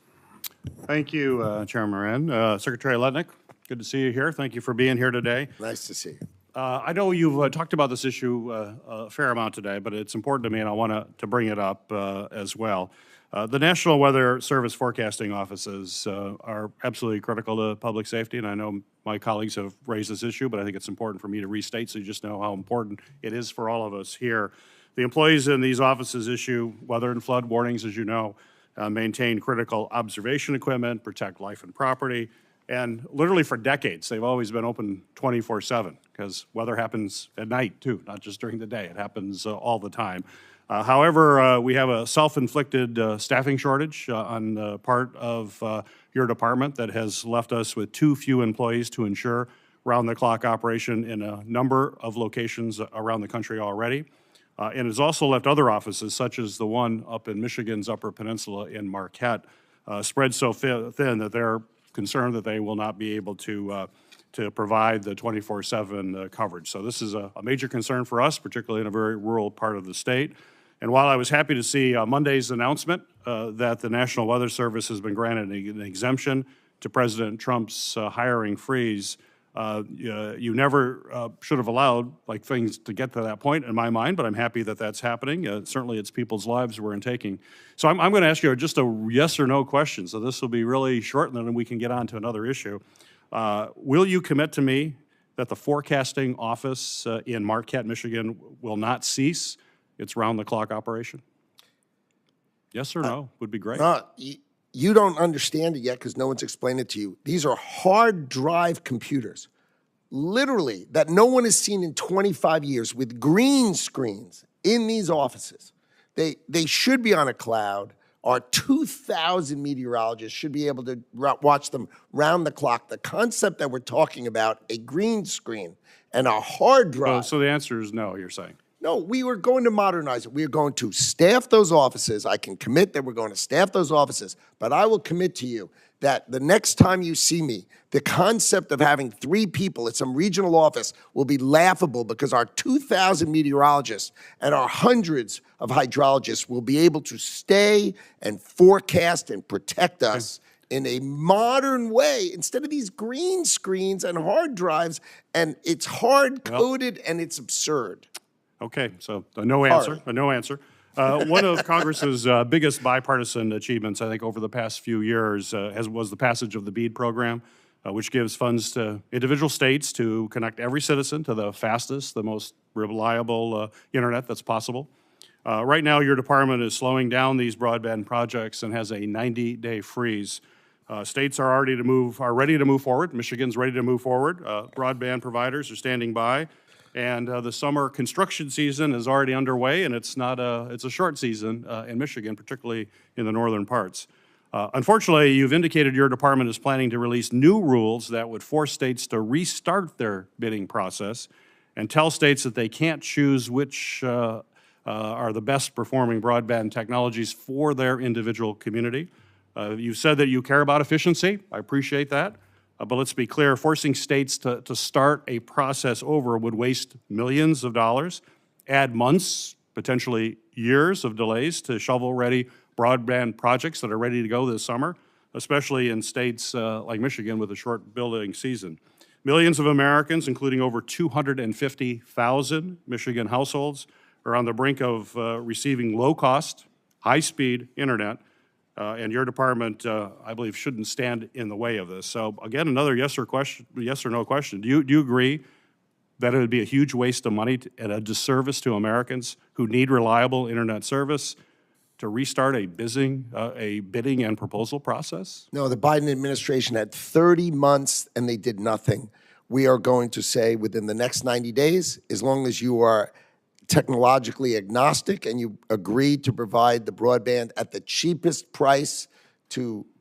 Thank you, Chairman Moran. Secretary Lutnick, good to see you here. Thank you for being here today. Nice to see you. I know you've talked about this issue a fair amount today, but it's important to me, and I want to bring it up as well. The National Weather Service forecasting offices are absolutely critical to public safety, and I know my colleagues have raised this issue, but I think it's important for me to restate so you just know how important it is for all of us here. The employees in these offices issue weather and flood warnings, as you know, maintain critical observation equipment, protect life and property, and literally for decades, they've always been open 24/7 because weather happens at night too, not just during the day. It happens all the time. However, we have a self-inflicted staffing shortage on the part of your department that has left us with too few employees to ensure round-the-clock operation in a number of locations around the country already. And has also left other offices, such as the one up in Michigan's Upper Peninsula in Marquette, spread so thin that they're concerned that they will not be able to provide the 24/7 coverage. So this is a major concern for us, particularly in a very rural part of the state. And while I was happy to see Monday's announcement that the National Weather Service has been granted an exemption to President Trump's hiring freeze, you never should have allowed things to get to that point in my mind, but I'm happy that that's happening. Certainly it's people's lives we're taking. So I'm going to ask you just a yes or no question. So this will be really short, and then we can get on to another issue. Will you commit to me that the forecasting office in Marquette, Michigan will not cease its round-the-clock operation? Yes or no would be great. You don't understand it yet because no one's explained it to you. These are hard drive computers, literally, that no one has seen in 25 years with green screens in these offices. They should be on a cloud. Our 2,000 meteorologists should be able to watch them round the clock. The concept that we're talking about, a green screen, and our hard drive. So the answer is no, you're saying? No, we were going to modernize it. We are going to staff those offices. I can commit that we're going to staff those offices, but I will commit to you that the next time you see me, the concept of having 3 people at some regional office will be laughable because our 2,000 meteorologists and our hundreds of hydrologists will be able to stay and forecast and protect us in a modern way instead of these green screens and hard drives, and it's hard-coded and it's absurd. Okay, so a no answer, a no answer. One of Congress's biggest bipartisan achievements, I think, over the past few years was the passage of the BEAD program, which gives funds to individual states to connect every citizen to the fastest, the most reliable internet that's possible. Right now, your department is slowing down these broadband projects and has a 90-day freeze. States are ready to move forward. Michigan's ready to move forward. Broadband providers are standing by. And the summer construction season is already underway, and it's a short season in Michigan, particularly in the northern parts. Unfortunately, you've indicated your department is planning to release new rules that would force states to restart their bidding process and tell states that they can't choose which are the best performing broadband technologies for their individual community. You've said that you care about efficiency. I appreciate that. But let's be clear, forcing states to start a process over would waste millions of dollars, add months, potentially years of delays to shovel-ready broadband projects that are ready to go this summer, especially in states like Michigan with a short building season. Millions of Americans, including over 250,000 Michigan households, are on the brink of receiving low-cost, high-speed internet. And your department, I believe, shouldn't stand in the way of this. So again, another yes or no question. Do you agree that it would be a huge waste of money and a disservice to Americans who need reliable internet service to restart a bidding and proposal process? No, the Biden administration had 30 months and they did nothing. We are going to say within the next 90 days, as long as you are technologically agnostic and you agree to provide the broadband at the cheapest price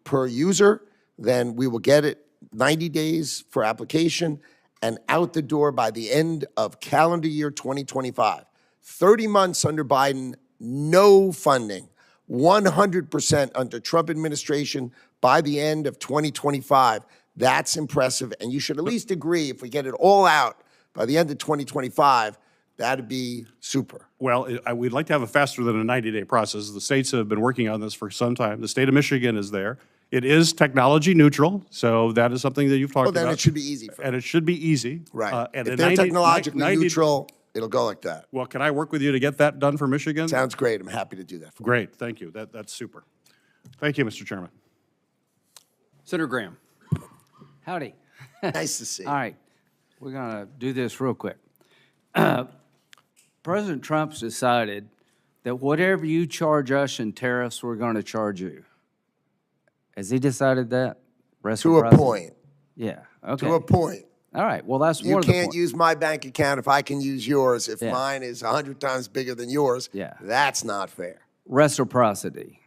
per user, then we will get it 90 days for application and out the door by the end of calendar year 2025. 30 months under Biden, no funding. 100% under Trump administration by the end of 2025. That's impressive, and you should at least agree if we get it all out by the end of 2025, that'd be super. Well, we'd like to have a faster than a 90-day process. The states have been working on this for some time. The state of Michigan is there. It is technology neutral, so that is something that you've talked about. Well, then it should be easy for them. And it should be easy. Right. And if they're technologically neutral, it'll go like that. Well, can I work with you to get that done for Michigan? Sounds great. I'm happy to do that for you. Great. Thank you. That's super. Thank you, Mr. Chairman. Senator Graham. Howdy. Nice to see you. All right. We're going to do this real quick. President Trump's decided that whatever you charge us in tariffs, we're going to charge you. Has he decided that? To a point. Yeah, okay. To a point. All right, well, that's You more than can't use my bank account if I can use yours. If mine is 100 times bigger than yours, that's not fair. Reciprocity.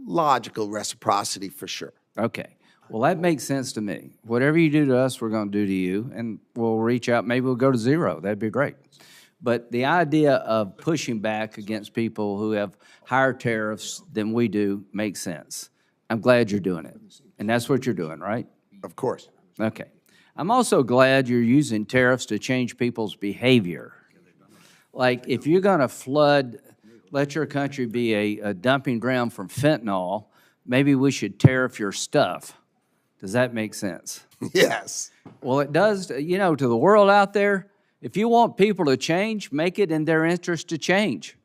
Logical reciprocity for sure. Okay. Well, that makes sense to me. Whatever you do to us, we're going to do to you, and we'll reach out. Maybe we'll go to zero. That'd be great. But the idea of pushing back against people who have higher tariffs than we do makes sense. I'm glad you're doing it. And that's what you're doing, right? Of course. Okay. I'm also glad you're using tariffs to change people's behavior. Like, if you're going to let your country be a dumping ground from fentanyl, maybe we should tariff your stuff. Does that make sense? Yes. Well, it does, to the world out there. If you want people to change, make it in their interest to change.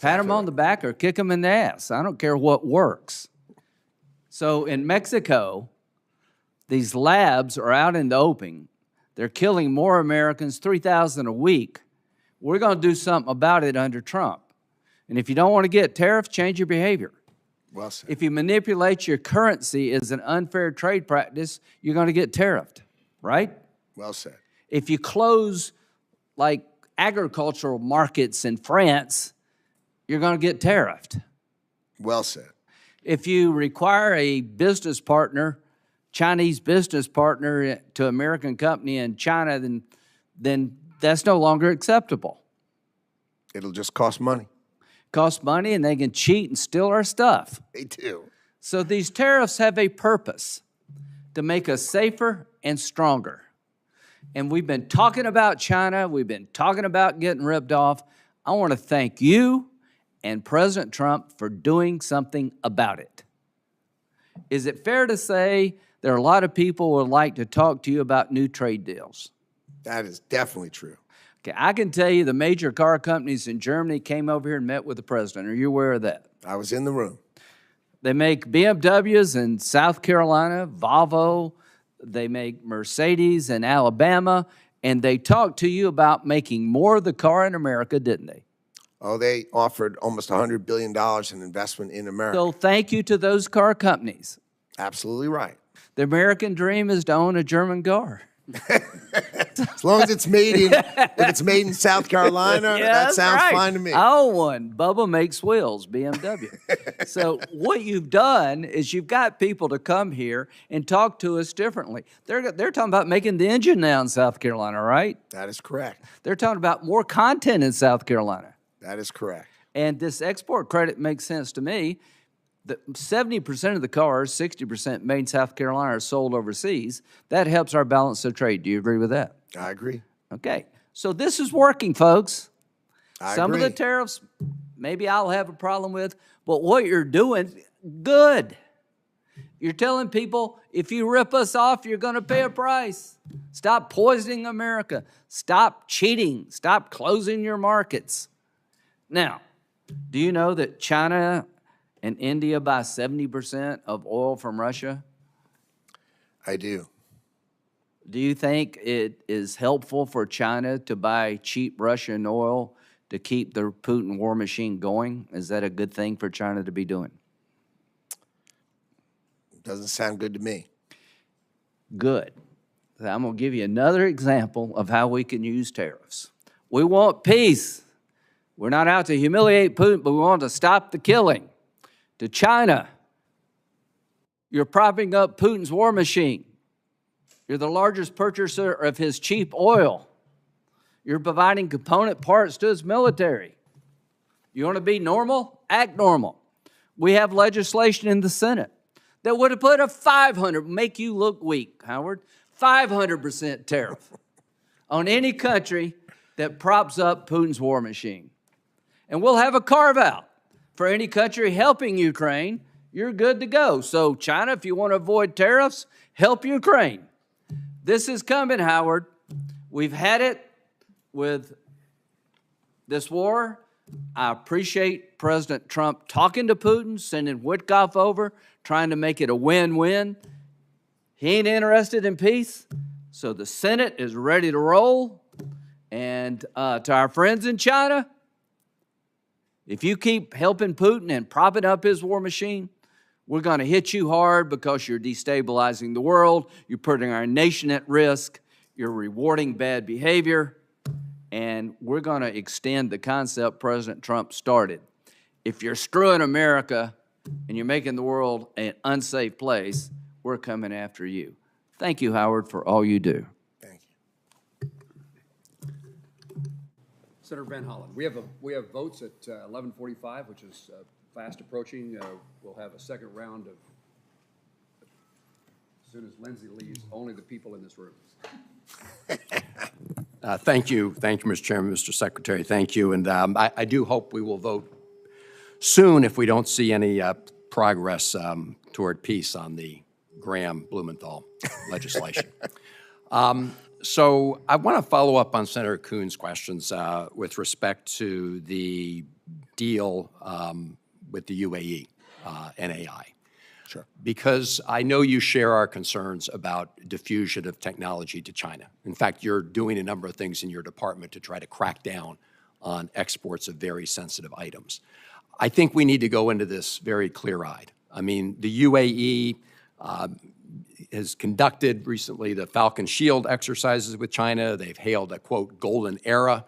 Pat them on the back or kick them in the ass. I don't care what works. So in Mexico, these labs are out in the open. They're killing more Americans, 3,000 a week. We're going to do something about it under Trump. And if you don't want to get tariffs, change your behavior. Well said. If you manipulate your currency as an unfair trade practice, you're going to get tariffed, right? Well said. If you close, like, agricultural markets in France, you're going to get tariffed. Well said. If you require a business partner, Chinese business partner to American company in China, then then that's no longer acceptable. It'll just cost money. Costs money, and they can cheat and steal our stuff. They do. So these tariffs have a purpose, to make us safer and stronger. And we've been talking about China. We've been talking about getting ripped off. I want to thank you and President Trump for doing something about it. Is it fair to say there are a lot of people who would like to talk to you about new trade deals? That is definitely true. Okay, I can tell you the major car companies in Germany came over here and met with the president. Are you aware of that? I was in the room. They make BMWs in South Carolina, Volvo, they make Mercedes in Alabama, and they talked to you about making more of the car in America, didn't they? Oh, they offered almost $100 billion in investment in America. So thank you to those car companies. Absolutely right. The American dream is to own a German car. As long as it's made in, if it's made in South Carolina, that sounds fine to me. I own one. Bubba makes wheels, BMW. So what you've done is you've got people to come here and talk to us differently. They're talking about making the engine now in South Carolina, right? That is correct. They're talking about more content in South Carolina. That is correct. And this export credit makes sense to me. The 70% of the cars, 60% made in South Carolina, are sold overseas. That helps our balance of trade. Do you agree with that? I agree. Okay. So this is working, folks. Some agree. of the tariffs, maybe I'll have a problem with, but what you're doing, good. You're telling people, if you rip us off, you're going to pay a price. Stop poisoning America. Stop cheating. Stop closing your markets. Now, do you know that China and India buy 70% of oil from Russia? I do. Do you think it is helpful for China to buy cheap Russian oil to keep the Putin war machine going? Is that a good thing for China to be doing? Doesn't sound good to me. Good. I'm going to give you another example of how we can use tariffs. We want peace. We're not out to humiliate Putin, but we want to stop the killing. To China, you're propping up Putin's war machine. You're the largest purchaser of his cheap oil. You're providing component parts to his military. You want to be normal? Act normal. We have legislation in the Senate that would have put a make you look weak, Howard, 500% tariff on any country that props up Putin's war machine. And we'll have a carve-out for any country helping Ukraine. You're good to go. So China, if you want to avoid tariffs, help Ukraine. This is coming, Howard. We've had it with this war. I appreciate President Trump talking to Putin, sending Witkoff over, trying to make it a win-win. He ain't interested in peace, so the Senate is ready to roll. And to our friends in China, if you keep helping Putin and propping up his war machine, we're going to hit you hard because you're destabilizing the world, you're putting our nation at risk, you're rewarding bad behavior, and we're going to extend the concept President Trump started. If you're screwing America and you're making the world an unsafe place, we're coming after you. Thank you, Howard, for all you do. Thank you. Senator Van Hollen, we have votes at 11:45, which is fast approaching. We'll have a second round of, as soon as Lindsay leaves, only the people in this room. Thank you, Mr. Chairman, Mr. Secretary. Thank you, and I do hope we will vote soon if we don't see any progress toward peace on the Graham-Blumenthal legislation. So I want to follow up on Senator Kuhn's questions with respect to the deal with the UAE, NAI. Sure. Because I know you share our concerns about diffusion of technology to China. In fact, you're doing a number of things in your department to try to crack down on exports of very sensitive items. I think we need to go into this very clear-eyed. I mean, the UAE has conducted recently the Falcon Shield exercises with China. They've hailed a, quote, golden era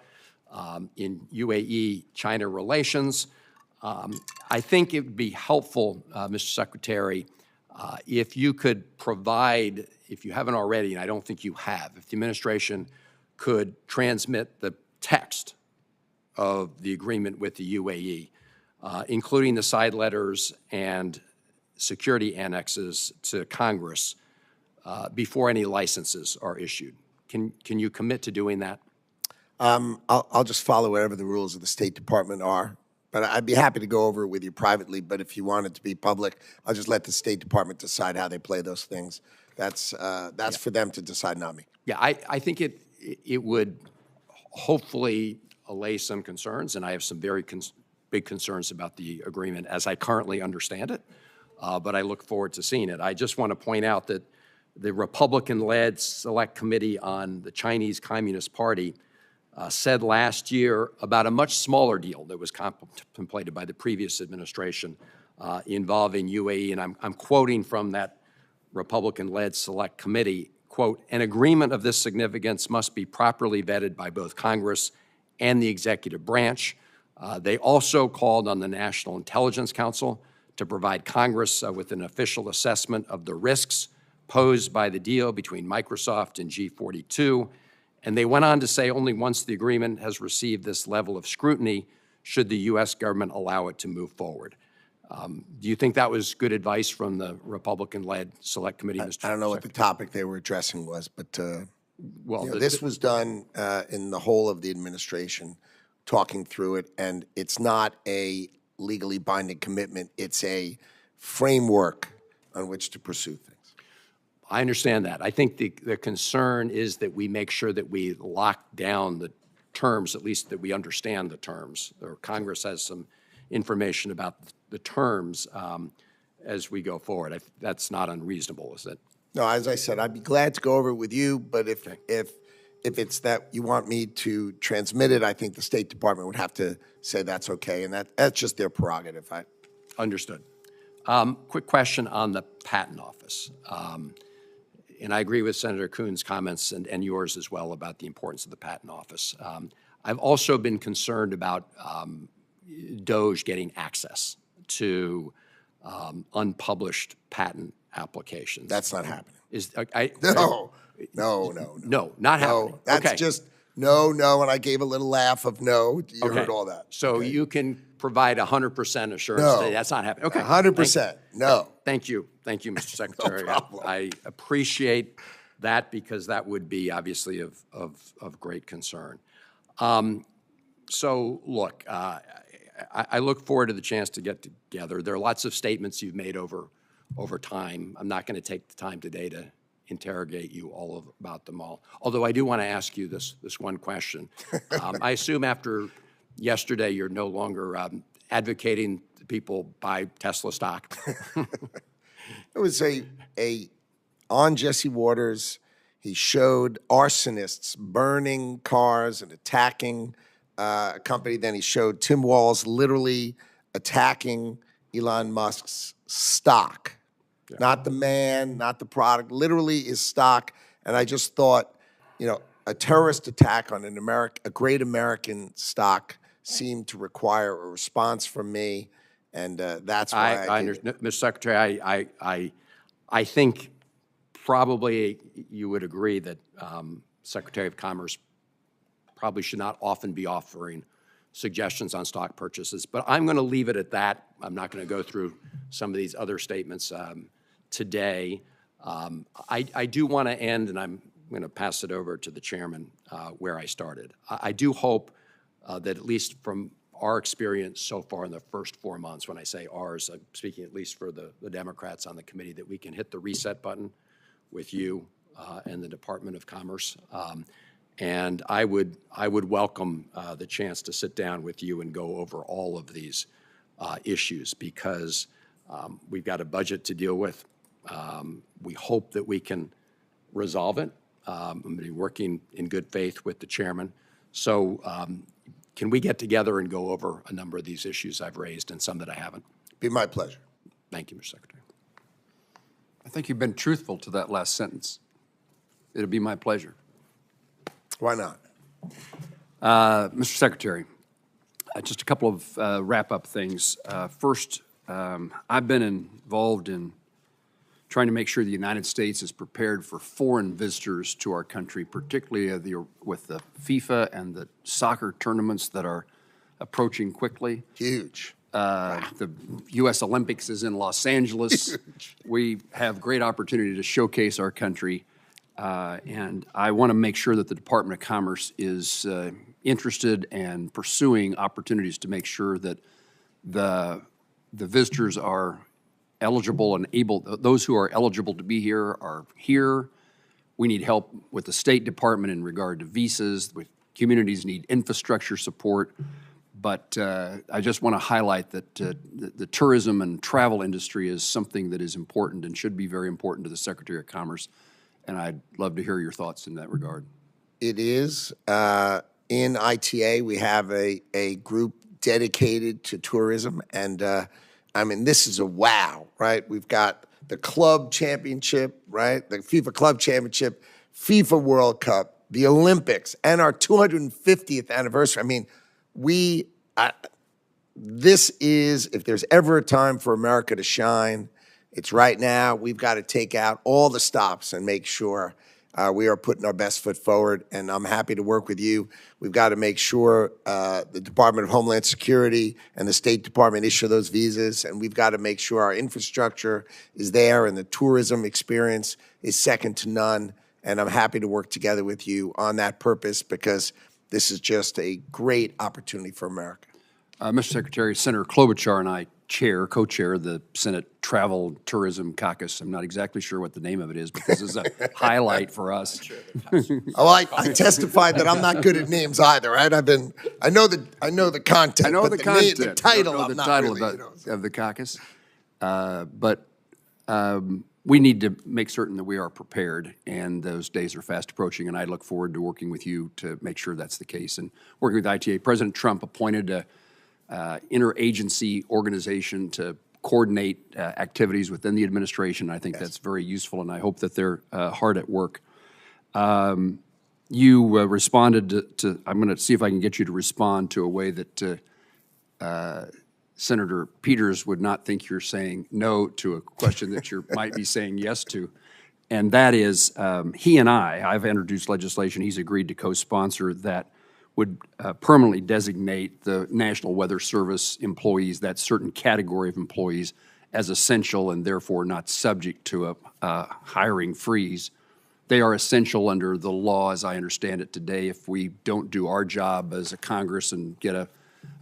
in UAE-China relations. I think it would be helpful, Mr. Secretary, if you could provide, if you haven't already, and I don't think you have, if the administration could transmit the text of the agreement with the UAE, including the side letters and security annexes to Congress before any licenses are issued. Can you commit to doing that? I'll just follow whatever the rules of the State Department are. But I'd be happy to go over it with you privately. But if you want it to be public, I'll just let the State Department decide how they play those things. That's for them to decide, not me. Yeah, I think it would hopefully allay some concerns, and I have some very big concerns about the agreement as I currently understand it, but I look forward to seeing it. I just want to point out that the Republican-led Select Committee on the Chinese Communist Party said last year about a much smaller deal that was contemplated by the previous administration involving UAE, and I'm quoting from that Republican-led Select Committee, quote, "An agreement of this significance must be properly vetted by both Congress and the executive branch." They also called on the National Intelligence Council to provide Congress with an official assessment of the risks posed by the deal between Microsoft and G42. And they went on to say only once the agreement has received this level of scrutiny should the U.S. government allow it to move forward. Do you think that was good advice from the Republican-led Select Committee, Mr. I don't know what the topic they were addressing was, but this was done in the whole of the administration, talking through it, and it's not a legally binding commitment. It's a framework on which to pursue things. I understand that. I think the concern is that we make sure that we lock down the terms, at least that we understand the terms, or Congress has some information about the terms as we go forward. That's not unreasonable, is it? No, as I said, I'd be glad to go over it with you, but if it's that you want me to transmit it, I think the State Department would have to say that's okay, and that's just their prerogative. Understood. Quick question on the Patent Office. And I agree with Senator Kuhn's comments and yours as well about the importance of the Patent Office. I've also been concerned about DOJ getting access to unpublished patent applications. That's not happening. No, not happening. No, that's just no, and I gave a little laugh of no. You heard all that. So you can provide 100% assurance that that's not happening. Okay. 100%, no. Thank you, Mr. Secretary. No problem. I appreciate that because that would be obviously of great concern. So look, I look forward to the chance to get together. There are lots of statements you've made over time. I'm not going to take the time today to interrogate you about them all. Although I do want to ask you this one question. I assume after yesterday you're no longer advocating people buy Tesla stock. It was on Jesse Waters. He showed arsonists burning cars and attacking a company. Then he showed Tim Walz literally attacking Elon Musk's stock. Yeah. Not the man, not the product, literally his stock. And I just thought, a terrorist attack on a great American stock seemed to require a response from me, and that's why I understand. Mr. Secretary, I think probably you would agree that Secretary of Commerce probably should not often be offering suggestions on stock purchases, but I'm going to leave it at that. I'm not going to go through some of these other statements today. I do want to end, and I'm going to pass it over to the chairman where I started. I do hope that at least from our experience so far in the first 4 months, when I say ours, I'm speaking at least for the Democrats on the committee, that we can hit the reset button with you and the Department of Commerce. And I would welcome the chance to sit down with you and go over all of these issues because we've got a budget to deal with. We hope that we can resolve it. I'm going to be working in good faith with the chairman. So can we get together and go over a number of these issues I've raised and some that I haven't? Be my pleasure. Thank you, Mr. Secretary. I think you've been truthful to that last sentence. It'll be my pleasure. Why not? Mr. Secretary, just a couple of wrap-up things. First, I've been involved in trying to make sure the United States is prepared for foreign visitors to our country, particularly with the FIFA and the soccer tournaments that are approaching quickly. Huge. The U.S. Olympics is in Los Angeles. We have great opportunity to showcase our country, and I want to make sure that the Department of Commerce is interested and pursuing opportunities to make sure that the visitors are eligible and able, those who are eligible to be here are here. We need help with the State Department in regard to visas. Communities need infrastructure support. But I just want to highlight that the tourism and travel industry is something that is important and should be very important to the Secretary of Commerce. And I'd love to hear your thoughts in that regard. It is. In ITA, we have a group dedicated to tourism. And I mean, this is a wow, right? We've got the club championship, right? The FIFA Club Championship, FIFA World Cup, the Olympics, and our 250th anniversary. I mean, this is, if there's ever a time for America to shine, it's right now. We've got to take out all the stops and make sure we are putting our best foot forward, and I'm happy to work with you. We've got to make sure the Department of Homeland Security and the State Department issue those visas, and we've got to make sure our infrastructure is there and the tourism experience is second to none, and I'm happy to work together with you on that purpose because this is just a great opportunity for America. Mr. Secretary, Senator Klobuchar and I co-chair the Senate Travel Tourism Caucus. I'm not exactly sure what the name of it is, but this is a highlight for us. Oh, I testified that I'm not good at names either, right? I know the content. I know but the content. The title, I don't know I'm the not title really, of the caucus. But we need to make certain that we are prepared, and those days are fast approaching, and I look forward to working with you to make sure that's the case. And working with ITA, President Trump appointed a interagency organization to coordinate activities within the administration. I think that's very useful, and I hope that they're hard at work. You responded to, I'm going to see if I can get you to respond to a way that Senator Peters would not think you're saying no to a question that you might be saying yes to. And that is, he and I've introduced legislation, he's agreed to co-sponsor that would permanently designate the National Weather Service employees, that certain category of employees, as essential and therefore not subject to a hiring freeze. They are essential under the law, as I understand it today. If we don't do our job as a Congress and get a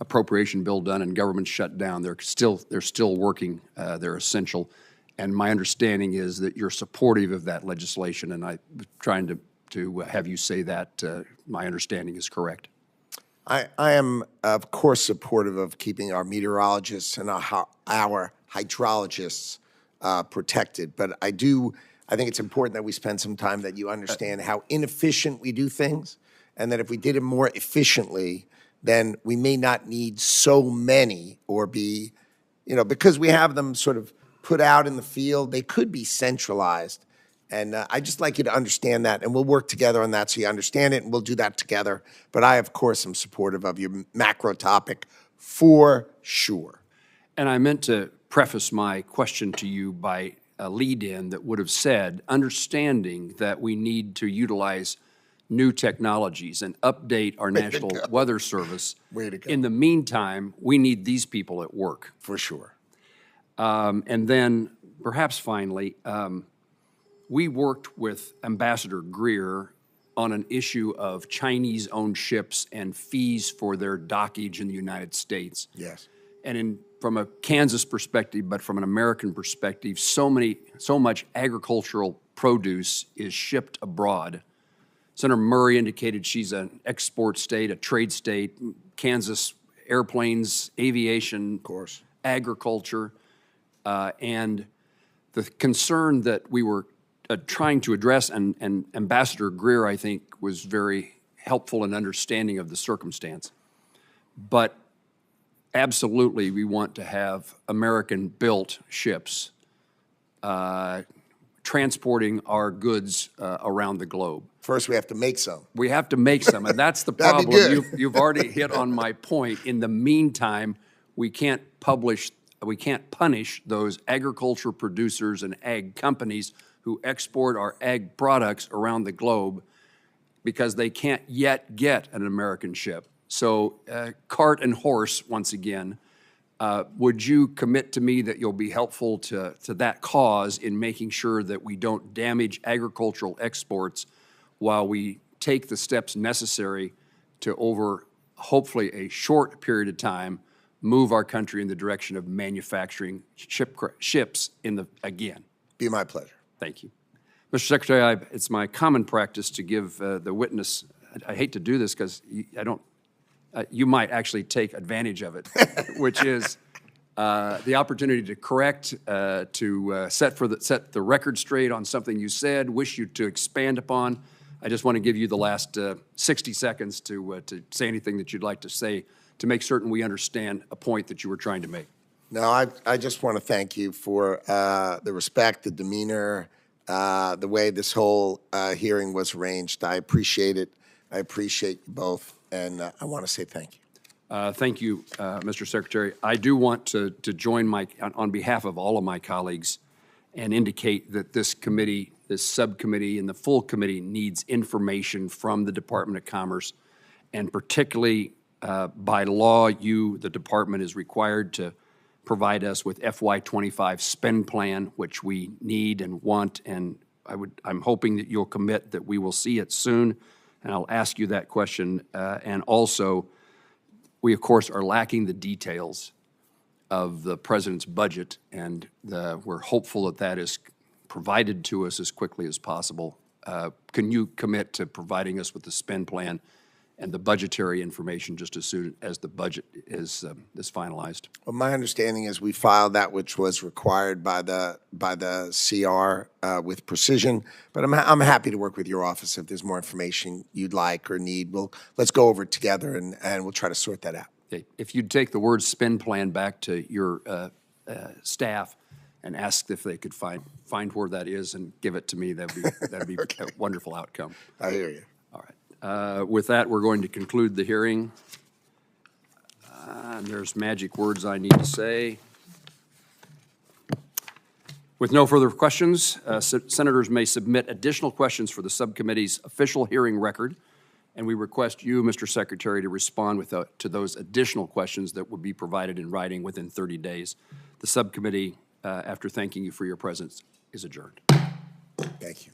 appropriation bill done and government shut down, they're still working. They're essential. And my understanding is that you're supportive of that legislation, and I'm trying to have you say that my understanding is correct. I am, of course, supportive of keeping our meteorologists and our hydrologists protected. But I think it's important that we spend some time that you understand how inefficient we do things, and that if we did it more efficiently, then we may not need so many or be, because we have them sort of put out in the field, they could be centralized. And I'd just like you to understand that, and we'll work together on that so you understand it, and we'll do that together. But I, of course, am supportive of your macro topic for sure. And I meant to preface my question to you by a lead-in that would have said, understanding that we need to utilize new technologies and update our National Weather Service. Way to go. In the meantime, we need these people at work. For sure. And then, perhaps finally, we worked with Ambassador Greer on an issue of Chinese-owned ships and fees for their dockage in the United States. Yes. And from a Kansas perspective, but from an American perspective, so much agricultural produce is shipped abroad. Senator Murray indicated she's an export state, a trade state. Kansas, airplanes, aviation, of course, agriculture, and the concern that we were trying to address, and Ambassador Greer, I think, was very helpful in understanding of the circumstance. But absolutely, we want to have American-built ships transporting our goods around the globe. First, we have to make some. We have to make some, and that's the That'd be problem. good. You've already hit on my point. In the meantime, we can't publish we can't punish those agriculture producers and ag companies who export our ag products around the globe because they can't yet get an American ship. So cart and horse, once again, would you commit to me that you'll be helpful to that cause in making sure that we don't damage agricultural exports while we take the steps necessary to, over hopefully a short period of time, move our country in the direction of manufacturing ships again? Be my pleasure. Thank you. Mr. Secretary, it's my common practice to give the witness, I hate to do this because you might actually take advantage of it, which is the opportunity to correct, to set the record straight on something you said, wish you to expand upon. I just want to give you the last 60 seconds to say anything that you'd like to say to make certain we understand a point that you were trying to make. No, I just want to thank you for the respect, the demeanor, the way this whole hearing was arranged. I appreciate it. I appreciate you both, and I want to say thank you. Thank you, Mr. Secretary. I do want to join on behalf of all of my colleagues and indicate that this committee, this subcommittee, and the full committee needs information from the Department of Commerce, and particularly by law, the department is required to provide us with FY25 spend plan, which we need and want, and I'm hoping that you'll commit that we will see it soon, and I'll ask you that question. And also, we of course are lacking the details of the President's budget, and we're hopeful that that is provided to us as quickly as possible. Can you commit to providing us with the spend plan and the budgetary information just as soon as the budget is finalized? Well, my understanding is we filed that which was required by the CR with precision, but I'm happy to work with your office if there's more information you'd like or need. Let's go over it together and we'll try to sort that out. Okay. If you'd take the word spend plan back to your staff and ask if they could find where that is and give it to me, that'd be okay. A wonderful outcome. I hear you. All right. With that, we're going to conclude the hearing. And there's magic words I need to say. With no further questions, senators may submit additional questions for the subcommittee's official hearing record, and we request you, Mr. Secretary, to respond to those additional questions that would be provided in writing within 30 days. The subcommittee, after thanking you for your presence, is adjourned. Thank you.